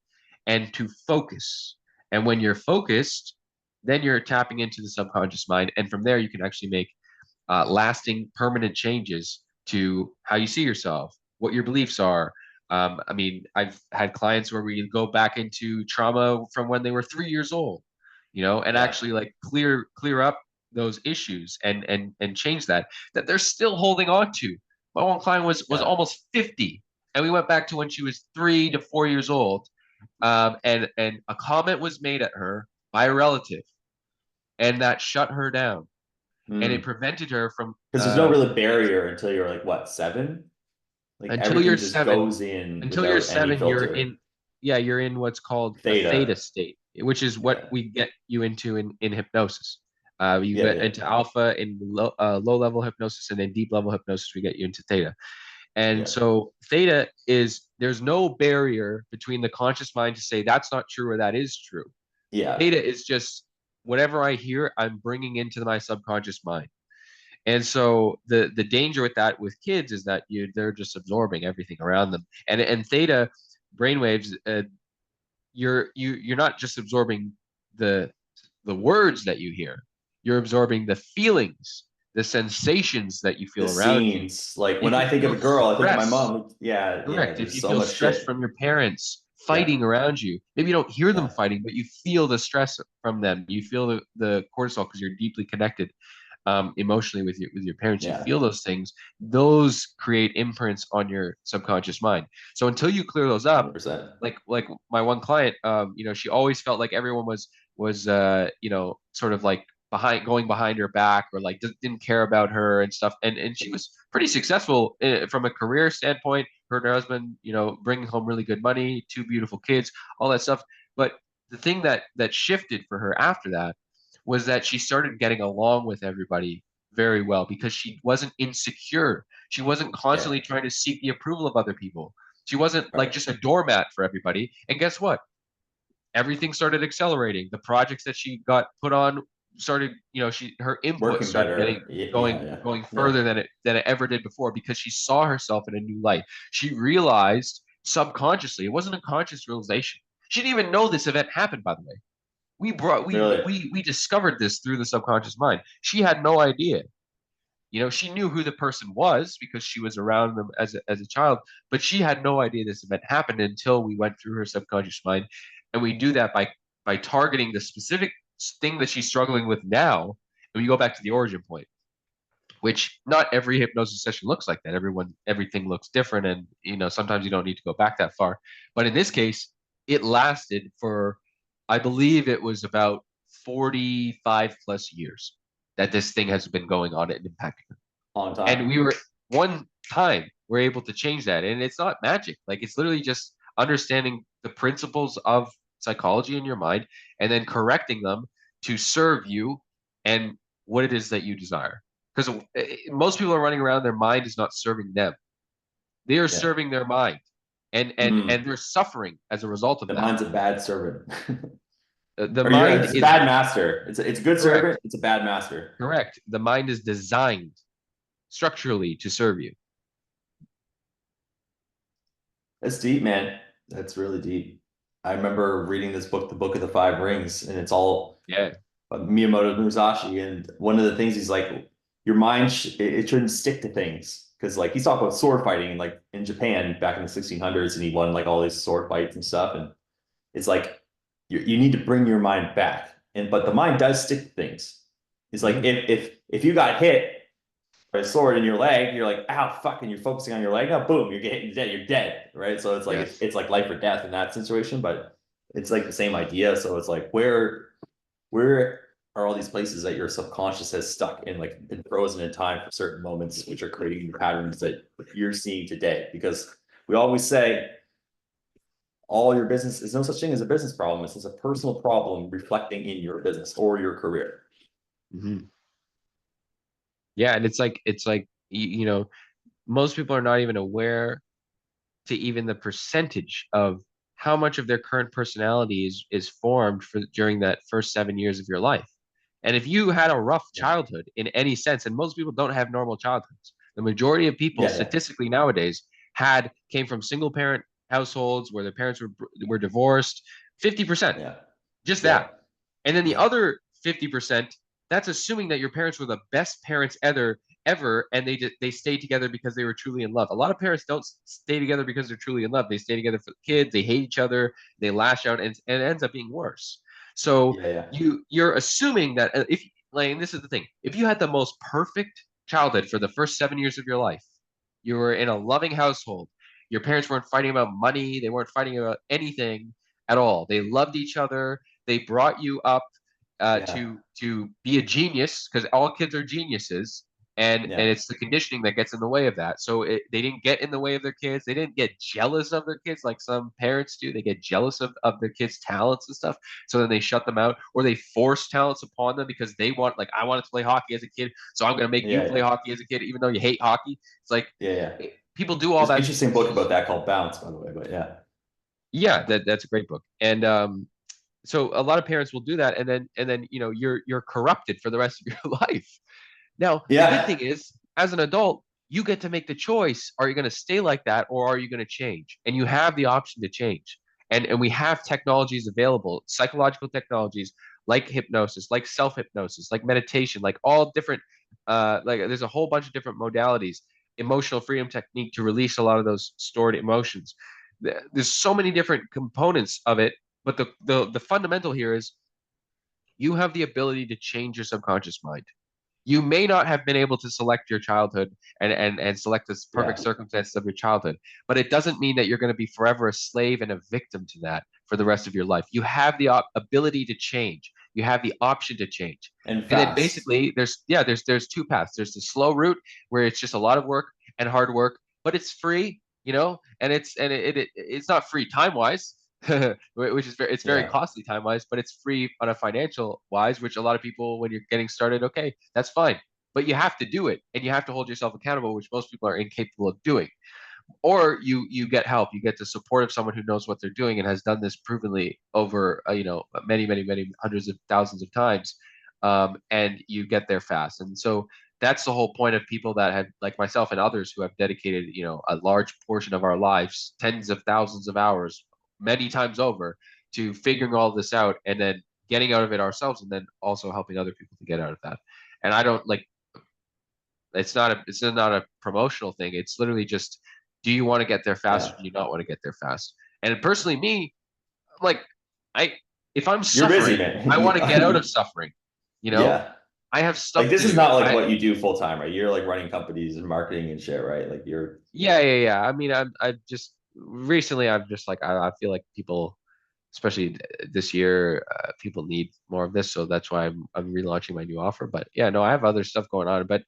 and to focus. And when you're focused, then you're tapping into the subconscious mind. And from there, you can actually make lasting, permanent changes to how you see yourself, what your beliefs are. I mean, I've had clients where we go back into trauma from when they were 3 years old, and Yeah. actually like clear up those issues and change that they're still holding on to. My one client was Yeah. almost 50, and we went back to when she was 3 to 4 years old, and a comment was made at her by a relative, and that shut her down, and it Mm. prevented her from Because there's no really barrier until you're like what, 7? Like until everything you're just seven. goes in Until you're without any seven, you're filter. in, yeah, you're in what's called the theta Theta. state, which is what Yeah. we get you into in hypnosis. You Yeah. get Yeah. into alpha in low level hypnosis, and then deep level hypnosis, we get you into theta. And Yeah. so theta is there's no barrier between the conscious mind to say that's not true or that is true. Yeah. Theta is just whatever I hear, I'm bringing into my subconscious mind. And so the danger with that with kids is that they're just absorbing everything around them. And theta brainwaves, you're not just absorbing the the words that you hear. You're absorbing the feelings, the sensations that you The feel around you. scenes. Like when If I you think of feel a girl, I think of my stress, mom. Yeah. Yeah. correct. If There's you so feel much stress shit. from your parents Yeah. fighting around you, maybe you don't hear them Yeah. fighting, but you feel the stress from them. You feel the cortisol because you're deeply connected emotionally with your parents. You Yeah. feel those things. Those create imprints on your subconscious mind. So until you clear those up, 100%. like my one client, she always felt like everyone was sort of like going behind her back, or like didn't care about her and stuff. And she was pretty successful from a career standpoint. Her and her husband, bringing home really good money, two beautiful kids, all that stuff. But the thing that shifted for her after that was that she started getting along with everybody very well because she wasn't insecure. She wasn't Yeah. constantly trying to seek the approval of other people. She wasn't like Right. just a doormat for everybody. And guess what? Everything started accelerating. The projects that she got put on started, her input Working started getting better. Yeah. going Yeah. going Yeah. further than it ever did before because she saw herself in a new light. She realized subconsciously, it wasn't a conscious realization. She didn't even know this event happened, by the way. We brought Really. we discovered this through the subconscious mind. She had no idea. She knew who the person was because she was around them as a child, but she had no idea this event happened until we went through her subconscious mind. And we do that by targeting the specific thing that she's struggling with now. And we go back to the origin point, which not every hypnosis session looks like that. Everything looks different. And, sometimes you don't need to go back that far. But in this case, it lasted for, I believe it was about 45 plus years that this thing has been going on and impacting her. Long And time. we were one time we're able to change that. And it's not magic. Like it's literally just understanding the principles of psychology in your mind and then correcting them to serve you and what it is that you desire. Because most people are running around, their mind is not serving them. They are Yeah. serving their mind. And and Mm. and they're suffering as a result of The that. mind's a bad servant. The Or you're mind it's a is bad master. It's a good correct. servant. It's a bad master. Correct. The mind is designed structurally to serve you. That's deep, man. That's really deep. I remember reading this book, The Book of the Five Rings, and it's all Yeah. Miyamoto Musashi. And one of the things he's like, your mind it shouldn't stick to things because like he's talking about sword fighting like in Japan back in the 1600s, and he won like all these sword fights and stuff. And it's like you need to bring your mind back, and but the mind does stick to things. It's like Mhm. if you got hit by a sword in your leg, you're like, ow, fuck, and you're focusing on your leg. Now, boom, you're dead, right? So it's like Yes. it's like life or death in that situation, but it's like the same idea. So it's like where are all these places that your subconscious has stuck in, like been frozen in time for certain moments, which are creating the patterns that you're seeing today? Because we always say all your business is no such thing as a business problem. It's just a personal problem reflecting in your business or your career. Mhm. Yeah, and it's like most people are not even aware to even the percentage of how much of their current personality is formed for during that first 7 years of your life. And if you had a rough Yeah. childhood in any sense, and most people don't have normal childhoods, the majority of people Yeah. Yeah. statistically nowadays had came from single parent households where their parents were divorced, 50%, Yeah. just Yeah. that. And then the Yeah. other 50%, that's assuming that your parents were the best parents ever, and they stayed together because they were truly in love. A lot of parents don't stay together because they're truly in love. They stay together for the kids. They hate each other. They lash out, and it ends up being worse. So Yeah. Yeah. you're assuming that if like and this is the thing, if you had the most perfect childhood for the first 7 years of your life, you were in a loving household. Your parents weren't fighting about money. They weren't fighting about anything at all. They loved each other. They brought you up Yeah. to be a genius because all kids are geniuses, and Yeah. it's the conditioning that gets in the way of that. So they didn't get in the way of their kids. They didn't get jealous of their kids like some parents do. They get jealous of their kids' talents and stuff. So then they shut them out, or they force talents upon them because they want, like, I wanted to play hockey as a kid, so I'm going to make you Yeah. play Yeah. hockey as a kid, even though you hate hockey. It's like Yeah. Yeah. people do all There's an that. interesting book about that called Bounce, by the way. But yeah. Yeah, that's a great book. And so a lot of parents will do that, and then you're corrupted for the rest of your life. Now the good Yeah. thing is, as an adult, you get to make the choice: are you going to stay like that, or are you going to change? And you have the option to change. And we have technologies available, psychological technologies like hypnosis, like self hypnosis, like meditation, like all different like there's a whole bunch of different modalities, emotional freedom technique to release a lot of those stored emotions. There's so many different components of it, but the fundamental here is you have the ability to change your subconscious mind. You may not have been able to select your childhood and select this perfect Yeah. circumstances of your childhood, but it doesn't mean that you're going to be forever a slave and a victim to that for the rest of your life. You have the ability to change. You have the option to change. And And then fast. basically there's two paths. There's the slow route where it's just a lot of work and hard work, but it's free, and it's not free time wise. which is very, it's very Yeah. costly time wise, but it's free on a financial wise, which a lot of people, when you're getting started, okay, that's fine. But you have to do it and you have to hold yourself accountable, which most people are incapable of doing. Or you get help, you get the support of someone who knows what they're doing and has done this provenly over many hundreds of thousands of times, and you get there fast. And so that's the whole point of people that have, like myself and others who have dedicated a large portion of our lives, tens of thousands of hours, many times over, to figuring all this out and then getting out of it ourselves, and then also helping other people to get out of that. And I don't like, it's not a promotional thing. It's literally just, do you want to get there fast or Yeah. do you not want to get there fast? And personally, me, like, I if I'm You're busy, suffering, I want to get out of man. suffering. You know, Yeah. I have Like stuff this to is do. not like I what you do full time, right? You're like running companies and marketing and shit, right? Like you're Yeah. I mean, I just recently I've just like I feel like people, especially this year, people need more of this, so that's why I'm relaunching my new offer. But yeah, no, I have other stuff going on, but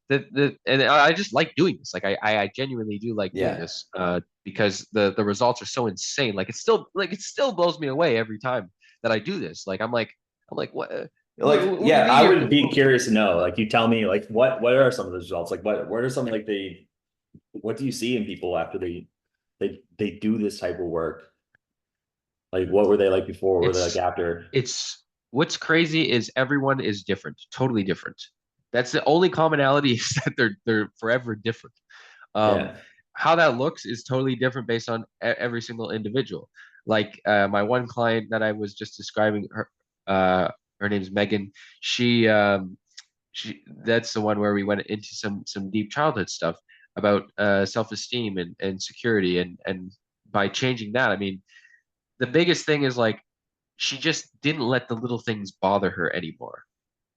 and I just like doing this. Like I genuinely do like doing yeah. this, because the results are so insane. It still blows me away every time that I do this. I'm like, Like, what do you yeah, mean I you're would be curious to know. Like you tell me like what are some of the results? Like what are some like what do you see in people after they do this type of work? Like what were they like before? What were they like it's after? it's what's crazy is everyone is different, totally different. That's the only commonality is that they're forever different. Um, Yeah. how that looks is totally different based on every single individual. Like my one client that I was just describing, her name's Megan. She that's the one where we went into some deep childhood stuff about self-esteem and security, and by changing that, I mean, the biggest thing is like she just didn't let the little things bother her anymore.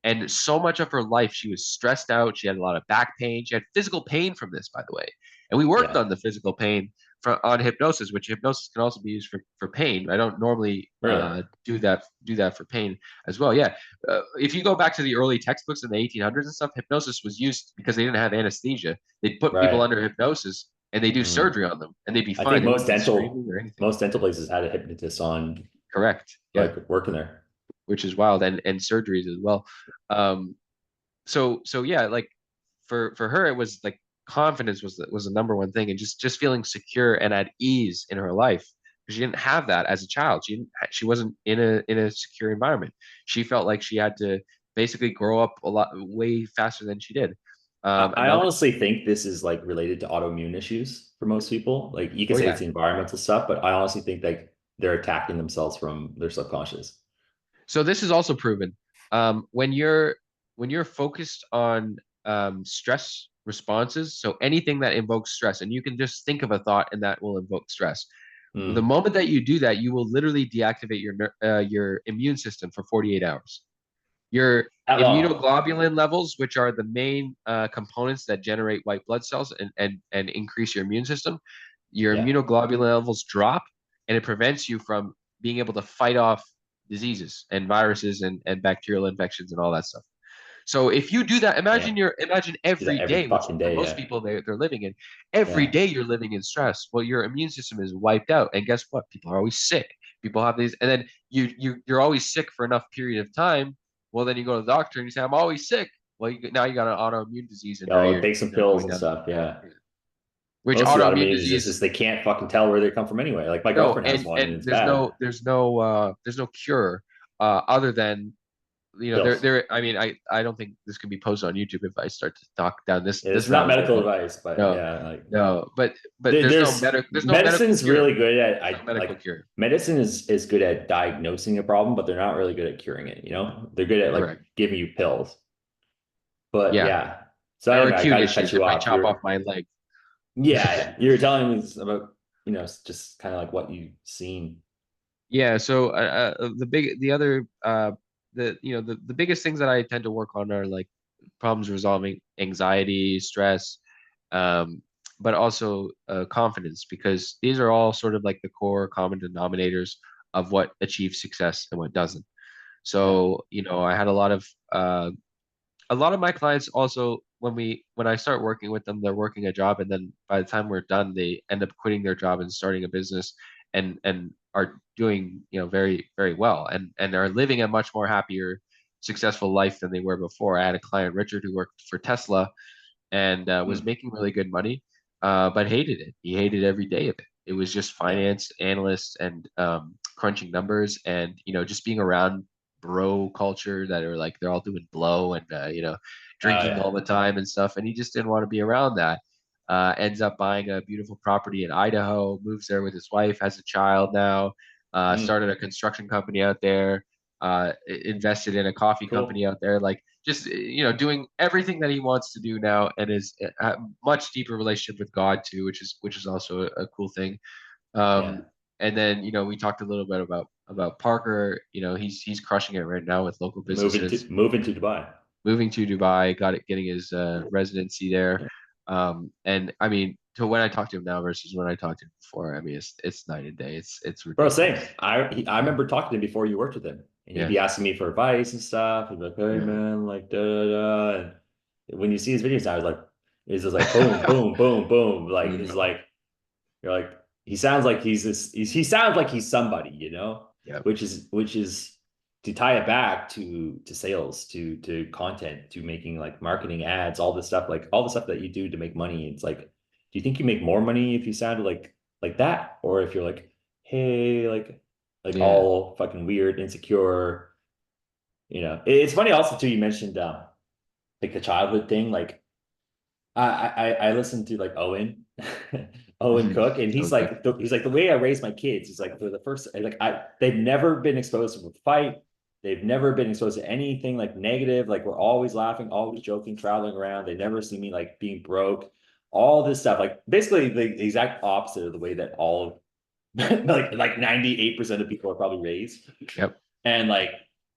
And so much of her life, she was stressed out. She had a lot of back pain. She had physical pain from this, by the way. And we worked Yeah. on the physical pain on hypnosis, which hypnosis can also be used for pain. I don't normally Really? do that for pain as well. Yeah, if you go back to the early textbooks in the 1800s and stuff, hypnosis was used because they didn't have anesthesia. They'd put people Right. under hypnosis and they do Mm. surgery on them, and they'd be I fine. think They wouldn't be screaming or anything. most dental places had a hypnotist on Correct. Yeah, like working there. which is wild, and surgeries as well. Um, so yeah, like for her, it was like confidence was the number one thing, and just feeling secure and at ease in her life, because she didn't have that as a child. She wasn't in a secure environment. She felt like she had to basically grow up a lot way faster than she did. And I now that, honestly think this is like related to autoimmune issues for most people. Like you could oh say it's yeah. the environmental stuff, but I honestly think like they're attacking themselves from their subconscious. So this is also proven. When you're focused on stress responses, so anything that invokes stress, and you can just think of a thought and that will invoke stress. The Mm, moment that you do that, you will literally deactivate your immune system for 48 hours. Your that long. immunoglobulin levels, which are the main components that generate white blood cells and increase your immune system, your Yeah. immunoglobulin levels drop, and it prevents you from being able to fight off diseases and viruses and bacterial infections and all that stuff. So if you do that, Damn. imagine Do that every every day, which fucking for day. most Yeah. people they're living in, every Yeah. day you're living in stress. Well, your immune system is wiped out, and guess what? People are always sick. People have these, and then you're always sick for enough period of time. Well, then you go to the doctor and you say, "I'm always sick." Well, now you got an autoimmune disease, and Yeah, now I'll you're take some now pills going and down. stuff. Yeah. Which Most of the autoimmune autoimmune is disease? just they can't fucking tell where they come from anyway. Like my No, girlfriend has and one and and it's there's bad. no there's no there's no cure other than Pills. I mean, I don't think this can be posted on YouTube if I start to talk down this It's not rabbit hole, medical but advice, but no, yeah, like no, but there's no medical medicine's cure. really good at There's no I medical like cure. medicine is good at diagnosing a problem, but they're not really good at curing it, you know? They're good at like Correct. giving you pills. But Yeah. yeah. So Or anyway, I acute kind of cut issues you if I off. chop off my leg. Yeah, you were telling me about, just kind of like what you've seen. Yeah, so the other the biggest things that I tend to work on are like problems resolving anxiety, stress, um, but also confidence, because these are all sort of like the core common denominators of what achieves success and what doesn't. Yeah. So, I had a lot of my clients also, when I start working with them, they're working a job, and then by the time we're done, they end up quitting their job and starting a business, and are doing, very, very well, and are living a much more happier, successful life than they were before. I had a client, Richard, who worked for Tesla and was Mm, making really good money, but hated it. He hated every day of it. It was just yeah. finance analysts and crunching numbers, and just being around bro culture that are like they're all doing blow and Oh drinking yeah. all the time and stuff, and he just didn't want to be around that. Ends up buying a beautiful property in Idaho, moves there with his wife, has a child now, Mm, started a construction company out there, invested in a coffee company cool. out there, like just doing everything that he wants to do now, and is a much deeper relationship with God too, which is also a cool thing. Yeah. Um, and then we talked a little bit about Parker. He's crushing it right now with local businesses, Moving to Dubai. moving to Dubai, getting his residency there. And I mean, to when I talked to him now versus when I talked to him before, I mean, it's night and day. It's Bro, same. ridiculous. I remember talking to him before you worked with him, and he'd Yeah, be asking me for advice and stuff. He'd be like, "Hey yeah. man, like da da da." And when you see his videos now, it's just like boom, boom, boom, boom. Like it's Mhm. like you're like he sounds like he's this. He sounds like he's somebody, Yeah, which is to tie it back to sales, to content, to making like marketing ads, all this stuff, like all the stuff that you do to make money. It's like, do you think you make more money if you sounded like that, or if you're like, hey, like yeah. all fucking weird, insecure? It's funny also too. You mentioned like the childhood thing, like. I listened to like Owen, Owen Mhm. Cook, and he's Okay. like he's like the way I raise my kids. He's like for the first like they've never been exposed to a fight. They've never been exposed to anything like negative. Like we're always laughing, always joking, traveling around. They never see me like being broke. All this stuff, like basically the exact opposite of the way that all of like 98% of people are probably raised. Yep. And like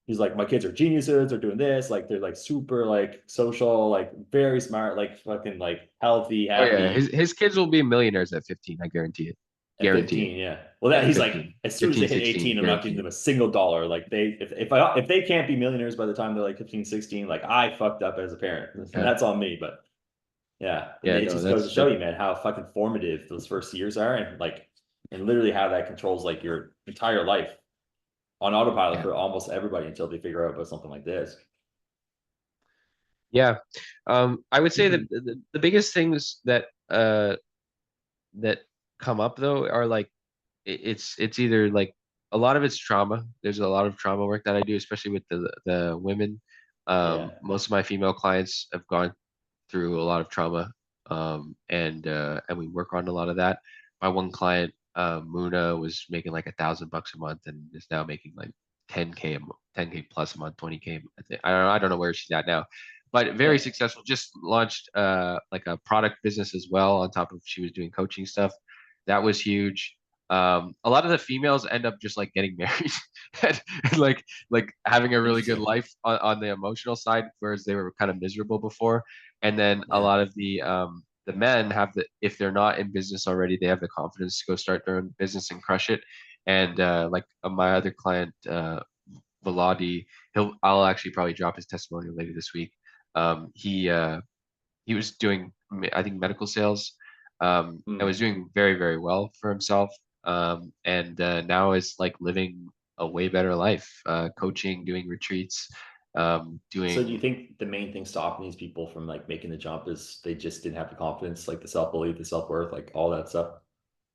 he's like, my kids are geniuses, they're doing this, like they're like super like social, like very smart, like fucking like healthy, Oh yeah, his happy his kids will be millionaires at 15. I guarantee it. at Guarantee it. 15. Yeah. Well, that Yeah, he's like, 15, as soon as 15, they hit 16, 18, I'm not guarantee giving it. them a single dollar. Like if they can't be millionaires by the time they're like 15, 16, like I fucked up as a parent. And Yeah, that's on me. But yeah, yeah, it no, just goes to that's show that. you, man, how fucking formative those first years are, and literally how that controls like your entire life on autopilot Yeah, for almost everybody until they figure out about something like this. yeah. I would say that the biggest things that come up though are like it's either like a lot of it's trauma. There's a lot of trauma work that I do, especially with the women. Yeah. Most of my female clients have gone through a lot of trauma, and we work on a lot of that. My one client, Muna, was making like $1,000 a month and is now making like 10K 10K plus a month, 20K. I don't know where she's at now, but very Yeah. successful. Just launched like a product business as well on top of she was doing coaching stuff. That was huge. A lot of the females end up just like getting married and like having a really good Interesting. life on the emotional side, whereas they were kind of miserable before. And then a Yeah. lot of the men have if they're not in business already, they have the confidence to go start their own business and crush it. And like my other client, Veladi, I'll actually probably drop his testimonial later this week. He was doing, I think, medical sales, and was Mm. doing very, very well for himself. And now is like living a way better life, coaching, doing retreats, So do you doing think the main thing stopping these people from like making the jump is they just didn't have the confidence, like the self-belief, the self-worth, like all that stuff?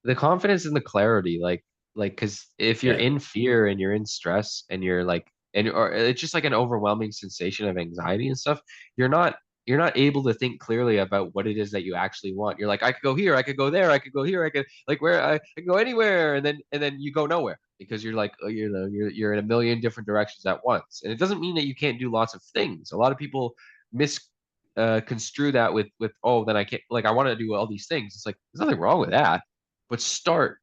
the confidence and the clarity, like because if you're Yeah. in fear and you're in stress and you're like or it's just like an overwhelming sensation of anxiety and stuff, you're not you're not able to think clearly about what it is that you actually want. You're like, I could go here, I could go there, I could go here, I could like where I could go anywhere, and then you go nowhere because you're like, you're in a million different directions at once. And it doesn't mean that you can't do lots of things. A lot of people mis construe that with, oh, then I can't, like, I want to do all these things. It's like there's nothing wrong with that, but start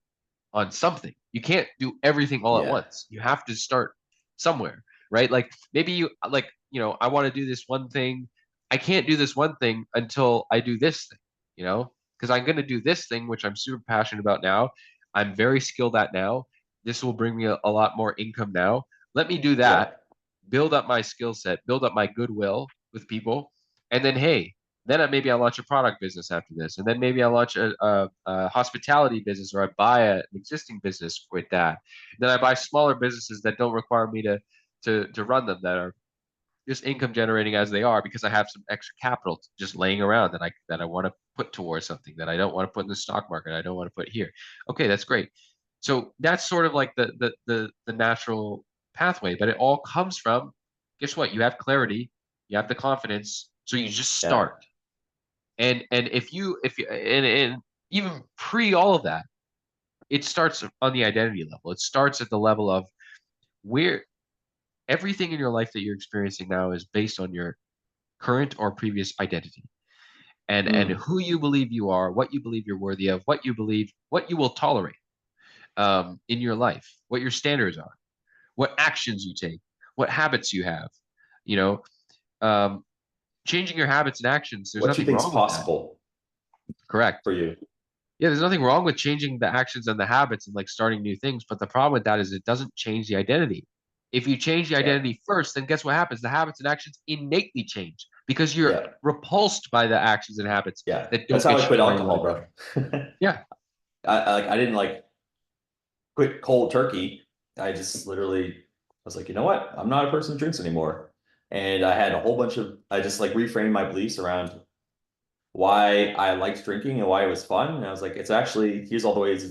on something. You can't do everything all at Yeah. once. You have to start somewhere, right? Like maybe I want to do this one thing. I can't do this one thing until I do this thing, because I'm going to do this thing, which I'm super passionate about now. I'm very skilled at now. This will bring me a lot more income now. Let me do that, Yeah. build up my skill set, build up my goodwill with people. And then, hey, Then maybe I launch a product business after this, and then maybe I launch a hospitality business, or I buy an existing business with that. Then I buy smaller businesses that don't require me to run them, that are just income generating as they are, because I have some extra capital just laying around that I want to put towards something that I don't want to put in the stock market. I don't want to put here. Okay, that's great. So that's sort of like the natural pathway, but it all comes from, guess what? You have clarity, you have the confidence, so you just Yeah. start. And if you and even pre all of that, it starts on the identity level. It starts at the level of where everything in your life that you're experiencing now is based on your current or previous identity, and Mm. who you believe you are, what you believe you're worthy of, what you believe, what you will tolerate in your life, what your standards are, what actions you take, what habits you have. You know, um, changing your habits and actions. There's What you nothing think's wrong with that. possible Correct. for you? Yeah, there's nothing wrong with changing the actions and the habits and like starting new things. But the problem with that is it doesn't change the identity. If you change the Yeah. identity first, then guess what happens? The habits and actions innately change because you're Yeah. repulsed by the actions and habits Yeah. that That's don't how I get you quit to where you want alcohol, to go. bro. Yeah. I didn't like quit cold turkey. I just literally was like, you know what? I'm not a person who drinks anymore. And I had a whole bunch of, I just like reframed my beliefs around why I liked drinking and why it was fun. And I was like, it's actually, here's all the ways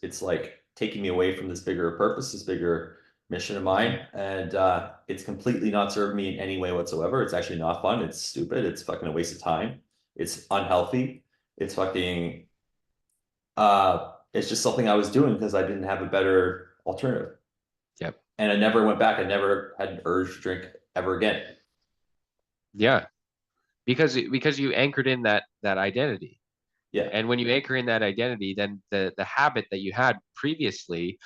it's like taking me away from this bigger purpose, this bigger mission of Mhm. mine. And it's completely not serving me in any way whatsoever. It's actually not fun. It's stupid. It's fucking a waste of time. It's unhealthy. It's fucking it's just something I was doing because I didn't have a better alternative. Yep. And I never went back. I never had an urge to drink ever again. Yeah. Because you anchored in that identity. Yeah. And when you anchor in that identity, then the habit that you had previously.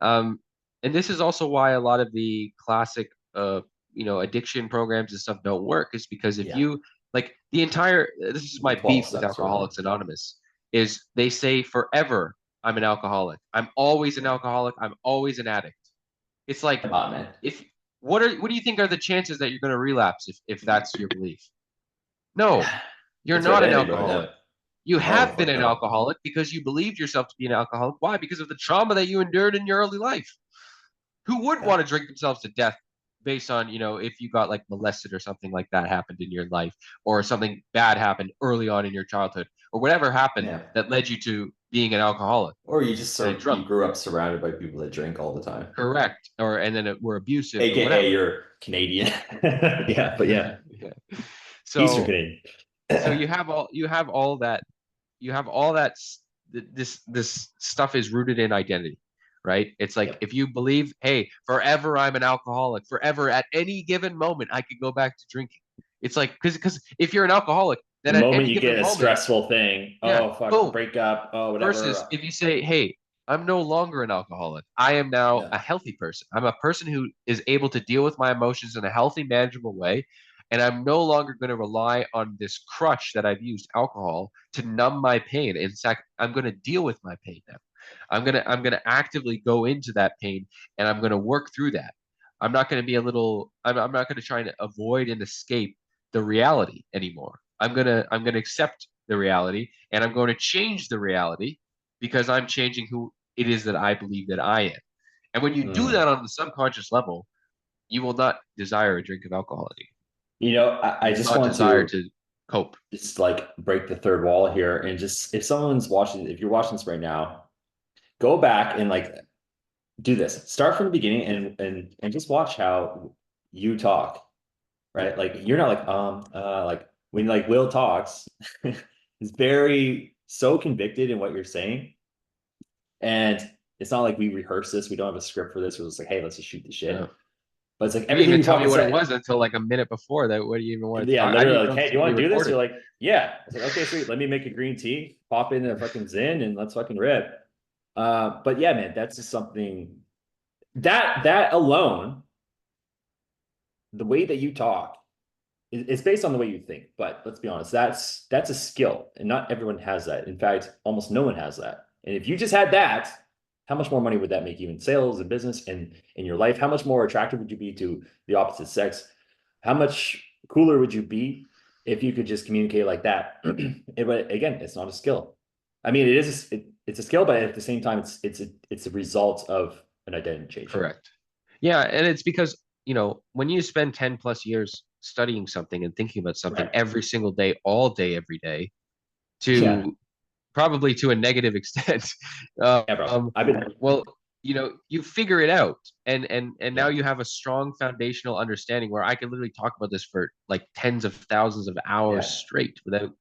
Um, and this is also why a lot of the classic, addiction programs and stuff don't work, is because if Yeah. you like the entire, this is The my 12 beef with steps or whatever. Alcoholics Anonymous, is they say forever, I'm an alcoholic. I'm always an alcoholic. I'm always an addict. It's like, Come on, man. if what do you think are the chances that you're going to relapse if that's your belief? No, you're That's where not the an ending, bro. Yeah. alcoholic. You Oh, have been fuck an no. alcoholic because you believed yourself to be an alcoholic. Why? Because of the trauma that you endured in your early life. Who would Yeah. want to drink themselves to death based on, if you got like molested or something like that happened in your life, or something bad happened early on in your childhood, or whatever happened Yeah. that led you to being an alcoholic Or you just and a sort you drunk? grew up surrounded by people that drink all the time. Correct. Or and then it were abusive or AKA whatever. you're Canadian. Yeah, but yeah. Yeah. Eastern So Canadian. so you have all that this stuff is rooted in identity, right? It's like Yep. if you believe, hey, forever I'm an alcoholic, forever at any given moment I could go back to drinking. It's like because if you're an alcoholic, The then at moment any you given get a moment, stressful thing, yeah, oh fuck, boom. breakup, oh Versus whatever. if you say, hey, I'm no longer an alcoholic. I am now Yeah. a healthy person. I'm a person who is able to deal with my emotions in a healthy, manageable way. And I'm no longer going to rely on this crutch that I've used, alcohol, to numb my pain. In fact, I'm going to deal with my pain now. I'm gonna actively go into that pain, and I'm going to work through that. I'm not going to be I'm not going to try to avoid and escape the reality anymore. I'm gonna accept the reality, and I'm going to change the reality because I'm changing who it is that I believe that I am. And when you do Mm. that on the subconscious level, you will not desire a drink of alcohol anymore. I You will just not want desire to to cope. just like break the third wall here and just if someone's watching, if you're watching this right now, go back and like do this. Start from the beginning and just watch how you talk, right? Like you're not like when like Will talks, he's very so convicted in what you're saying. And it's not like we rehearse this, we don't have a script for this. We're just like, hey, let's just shoot the No. shit. But it's like You didn't everything even you tell me fucking what it say. was until like a minute before that. What do you even want to Yeah, talk? I didn't literally even like, know hey, this do was you want being to do this? You're recorded. like, yeah. I was like, okay, sweet. Let me make a green tea, pop in a fucking Zin, and let's fucking rip. But yeah, man, that's just something that alone, the way that you talk, it's based on the way you think. But let's be honest, that's a skill, and not everyone has that. In fact, almost no one has that. And if you just had that, how much more money would that make you in sales and business and in your life? How much more attractive would you be to the opposite sex? How much cooler would you be? if you could just communicate like that, but again, it's not a skill. I mean, it is, it's a skill, but at the same time, it's a result of an identity change. Correct. Yeah, and it's because, when you spend 10 plus years studying something and thinking about something Right. every single day, all day, every day, Yeah. to probably to a negative extent, Yeah, bro. I've been, well, you figure it out, and now yeah. you have a strong foundational understanding where I can literally talk about this for like tens of thousands of hours Yeah. straight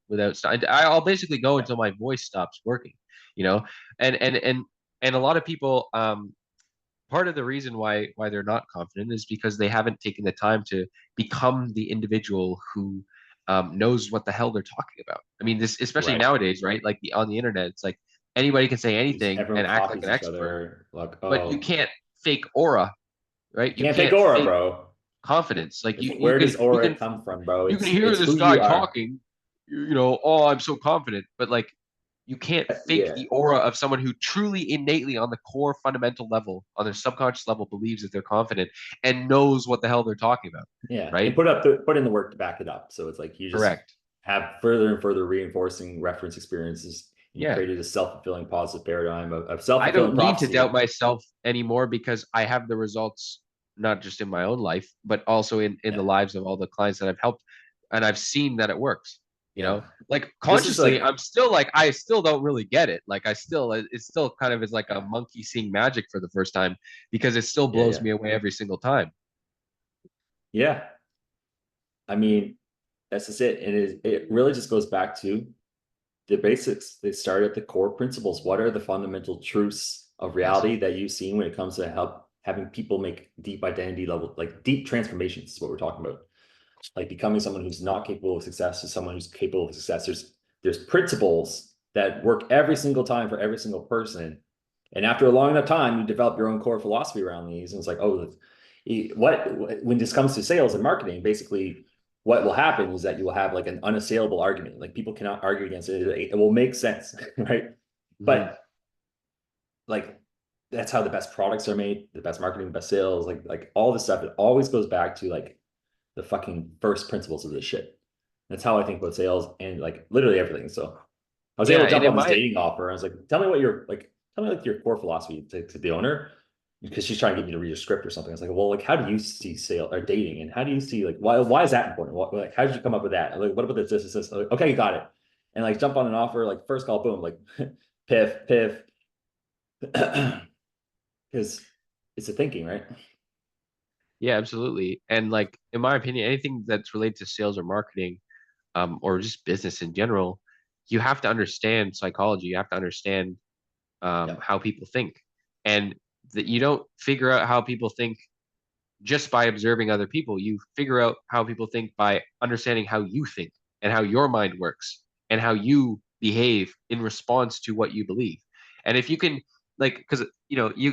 without I'll basically go Yeah. until my voice stops working, you know, and a lot of people, part of the reason why they're not confident is because they haven't taken the time to become the individual who, knows what the hell they're talking about. I mean, this especially Right. nowadays, right? Like on the internet, it's like anybody can say Just anything everyone and act like copies an each expert, other. Like, but you oh, can't fake aura, right? you You can't fake can't aura, fake bro. confidence. Like you Where can does you aura can come from, bro? you can hear It's this who guy you are. talking, oh, I'm so confident, but like you can't fake Yeah. the aura of someone who truly innately on the core fundamental level, on their subconscious level, believes that they're confident and knows what the hell they're talking about, Yeah. And right? put in the work to back it up. So it's like you just Correct. have further and further reinforcing reference experiences. You Yeah. created a self-fulfilling positive paradigm of I self-fulfilling don't need to doubt prophecy. myself anymore because I have the results, not just in my own life, but also in the Yeah. lives of all the clients that I've helped, and I've seen that it works. Yeah. Like This is consciously, like, I'm still like I still don't really get it. Like it still kind of is like a yeah. monkey seeing magic for the first time because it still Yeah. blows Yeah. me away every single time. Yeah. I mean, that's just it. And it really just goes back to the basics. They start at the core principles. What are the fundamental truths of Yes. reality that you've seen when it comes to help having people make deep identity level, like deep transformations is what we're talking about. Like becoming someone who's not capable of success to someone who's capable of success. There's principles that work every single time for every single person. And after a long enough time, you develop your own core philosophy around these. And it's like, oh, what when this comes to sales and marketing, basically what will happen is that you will have like an unassailable argument. Like people cannot argue against it. It will make sense, right? Mhm. But like that's how the best products are made, the best marketing, the best sales, like all this stuff. It always goes back to like the fucking first principles of this shit. That's how I think about sales and like literally everything. So I was able Yeah, to and jump in on this my dating offer. I was like, tell me what your like, tell me like your core philosophy to the owner, because she's trying to get me to read a script or something. I was like, well, like, how do you see sale or dating, and how do you see like why is that important? Like, how did you come up with that? Like, what about this? Like, okay, got it. And like jump on an offer, like first call, boom, like piff, because it's a thinking, right? Yeah, absolutely. And like in my opinion, anything that's related to sales or marketing, or just business in general, you have to understand psychology. You have to understand, Yeah, how people think, and that you don't figure out how people think just by observing other people. You figure out how people think by understanding how you think and how your mind works and how you behave in response to what you believe. And if you can, like, because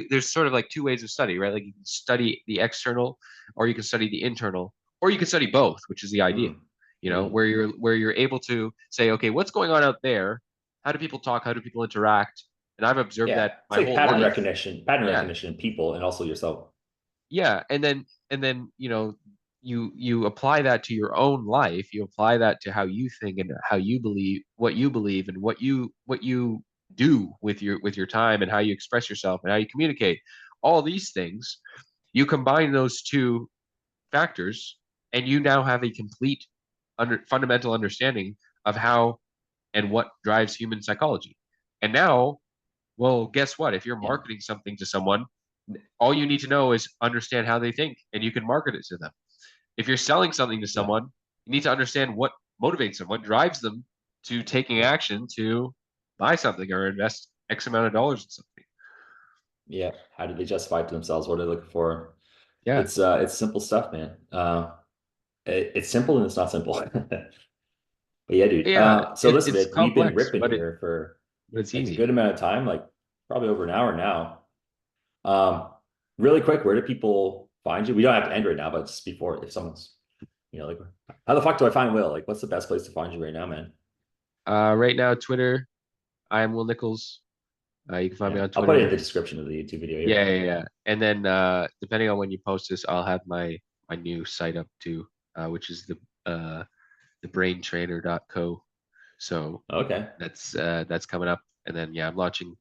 there's sort of like two ways of study, right? Like you can study the external, or you can study the internal, or you can study both, which is the ideal. mm, mm. Where you're able to say, okay, what's going on out there? How do people talk? How do people interact? And I've observed Yeah. that It's my like whole life. pattern Yeah, recognition in people, and also yourself. yeah, and then you apply that to your own life. You apply that to how you think and how you believe, what you believe, and what you do with your time, and how you express yourself and how you communicate. All these things, you combine those two factors, and you now have a complete fundamental understanding of how and what drives human psychology. And now, well, guess what? If you're Yeah, marketing something to someone, all you need to know is understand how they think, and you can market it to them. If you're selling something to yeah, someone, you need to understand what motivates them, what drives them to taking yeah, action to buy something or invest X amount of dollars in something. yeah. How do they justify it to themselves? What are they looking for? Yeah. It's simple stuff, man. It's simple and it's not simple. But yeah, dude. Yeah, So listen, it's man, we've been complex, ripping but it here for but it's like a easy. good amount of time, like probably over an hour now. Um, really quick, where do people find you? We don't have to end right now, but just before, if someone's, like, how the fuck do I find Will? Like, what's the best place to find you right now, man? Right now, Twitter, I am Will Nichols. You can find me Yeah, on I'll put it in Twitter. the description of the YouTube video Yeah, here. yeah, yeah. And then depending on when you post this, I'll have my new site up too, which is the thebraintrainer.co. So Okay. that's coming up. And then yeah, I'm launching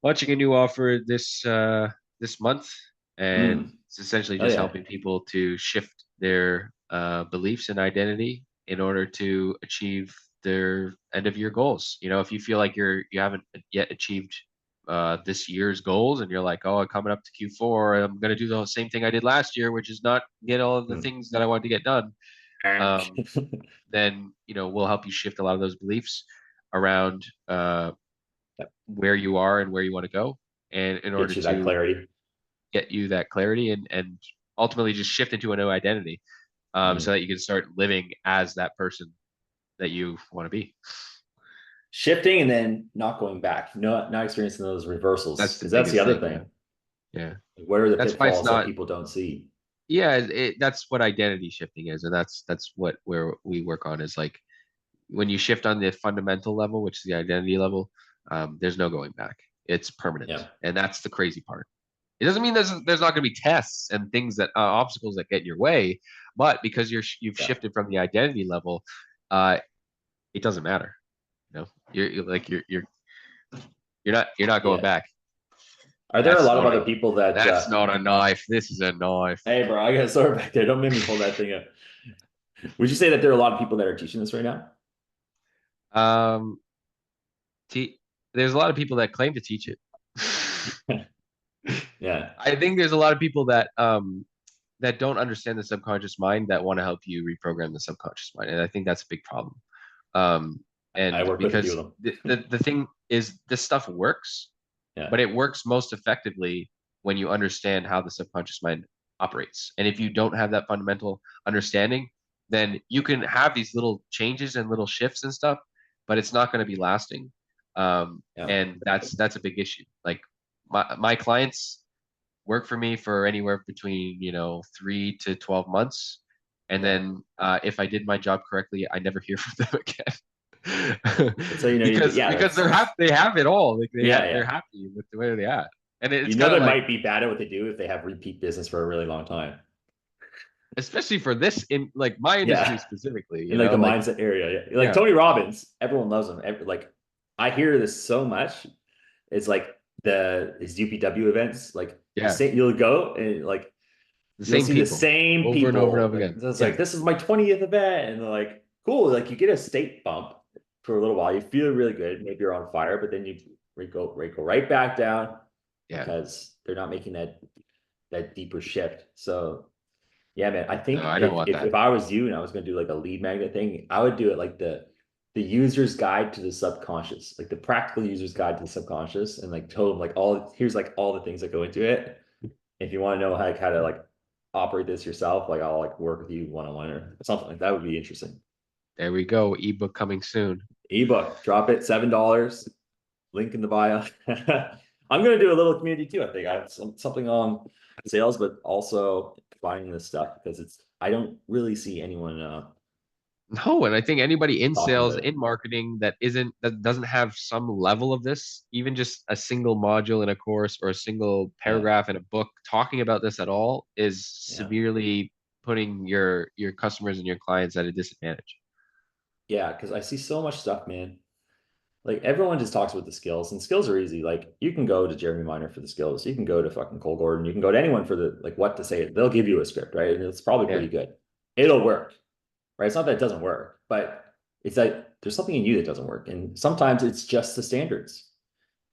a new offer this month, and Mm. it's essentially Oh just yeah. helping people to shift their beliefs and identity in order to achieve their end of year goals. You know, if you feel like you haven't yet achieved this year's goals, and you're like, oh, I'm coming up to Q4, I'm gonna do the same thing I did last year, which is not get all of the Mm. things that I wanted to get done. Um, then we'll help you shift a lot of those beliefs around where you are and where you want to go, and in order Get you that to clarity. get you that clarity and ultimately just shift into a new identity, so Mm. that you can start living as that person that you want to be. Shifting and then not going back, not experiencing those reversals, That's the because that's the biggest other thing. Yeah. thing. Yeah. What are the That's why it's pitfalls that not. people don't see? Yeah. That's what identity shifting is, and that's what where we work on is like when you shift on the fundamental level, which is the identity level. There's no going back. It's permanent, Yeah. and that's the crazy part. It doesn't mean there's not going to be tests and things that obstacles that get in your way, but because you've Yeah. shifted from the identity level, uh, it doesn't matter. You're like you're not going Yeah. back. Are there a That's lot of not other a people that that's not a knife. This is a knife. hey bro, I got sorry back there. Don't make me pull that thing up. Would you say that there are a lot of people that are teaching this right now? Um, there's a lot of people that claim to teach it. Yeah. I think there's a lot of people that don't understand the subconscious mind that want to help you reprogram the subconscious mind, and I think that's a big problem. Um, I and work with a few of because them. the thing is, this stuff works, Yeah. but it works most effectively when you understand how the subconscious mind operates. And if you don't have that fundamental understanding, then you can have these little changes and little shifts and stuff, but it's not going to be lasting. Yeah. And that's a big issue. Like my clients work for me for anywhere between 3 to 12 months, and Yeah. then if I did my job correctly, I never hear from them again. That's how you know you did. because Yeah, because that's they have it all. Like yeah, they're yeah. happy with the way they're at, and it's You know kind they of like, might be bad at what they do if they have repeat business for a really long time. especially for this in like my industry Yeah. specifically, In like the like mindset area. Yeah. Like yeah, Tony Robbins, everyone loves him. Like I hear this so much. It's like his UPW events, like the yeah, same you'll go and like the you'll same see the people same over and over and people. over Like again. it's Yeah, like this is my 20th event, and they're like, cool. Like you get a state bump for a little while. You feel really good. Maybe you're on fire, but then you go right back down yeah. because they're not making that deeper shift. So yeah, man, I No, think I don't if want if, that. if I was you and I was gonna do like a lead magnet thing, I would do it like the user's guide to the subconscious, like the practical user's guide to the subconscious, and like tell them like here's like all the things that go into it. If you want to know how to like operate this yourself, like I'll like work with you one on one or something like that would be interesting. There we go. Ebook coming soon. Ebook, drop it, $7. Link in the bio. I'm gonna do a little community too. I think I have something on sales, but also buying this stuff because I don't really see anyone No, and I think anybody in talking sales, about it. in marketing that doesn't have some level of this, even just a single module in a course or a single Yeah, paragraph in a book talking about this at all is yeah, severely putting your customers and your clients at a disadvantage. yeah. Because I see so much stuff, man. Like everyone just talks about the skills, and skills are easy. Like you can go to Jeremy Miner for the skills. You can go to fucking Cole Gordon. You can go to anyone for the like what to say. They'll give you a script, right? And it's probably Yeah. pretty good. It'll work, right? It's not that it doesn't work, but it's that there's something in you that doesn't work. And sometimes it's just the standards.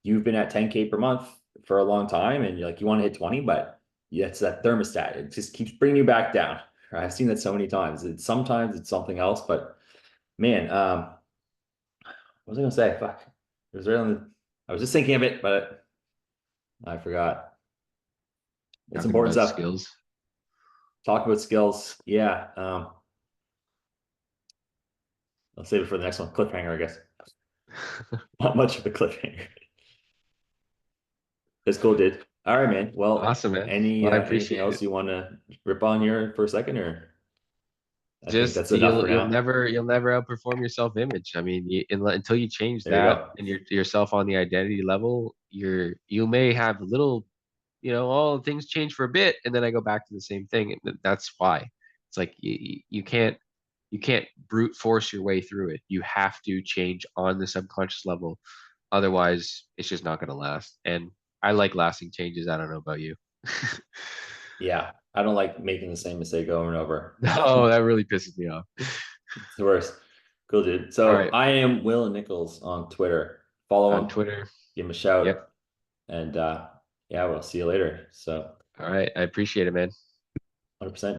You've been at 10K per month for a long time, and you're like you want to hit 20, but yeah, it's that thermostat. It just keeps bringing you back down. Right? I've seen that so many times. Sometimes it's something else, but man, what was I gonna say? Fuck. It was right on the. I was just thinking of it, but I forgot. It's Talking important about stuff. skills. Talk about skills. Yeah. I'll save it for the next one. Cliffhanger, I guess. Not much of a cliffhanger. That's cool, dude. All right, man. Well, Awesome, man. Well, I anything appreciate else it. you want to rip on here for a second, or I think Just that's enough for now. you'll never outperform your self image. I mean, until you change There you that go. and yourself on the identity level, you may have little, all things change for a bit, and then I go back to the same thing, and that's why it's like you can't. you can't brute force your way through it. You have to change on the subconscious level. Otherwise, it's just not going to last. And I like lasting changes. I don't know about you. Yeah, I don't like making the same mistake over and over. No, that really pisses me off. It's the worst. Cool, dude. All So right. I am Will Nichols on Twitter. Follow On him, Twitter. give him a Yep. shout, and yeah, we'll see you later. So All right. I appreciate it, man. 100%.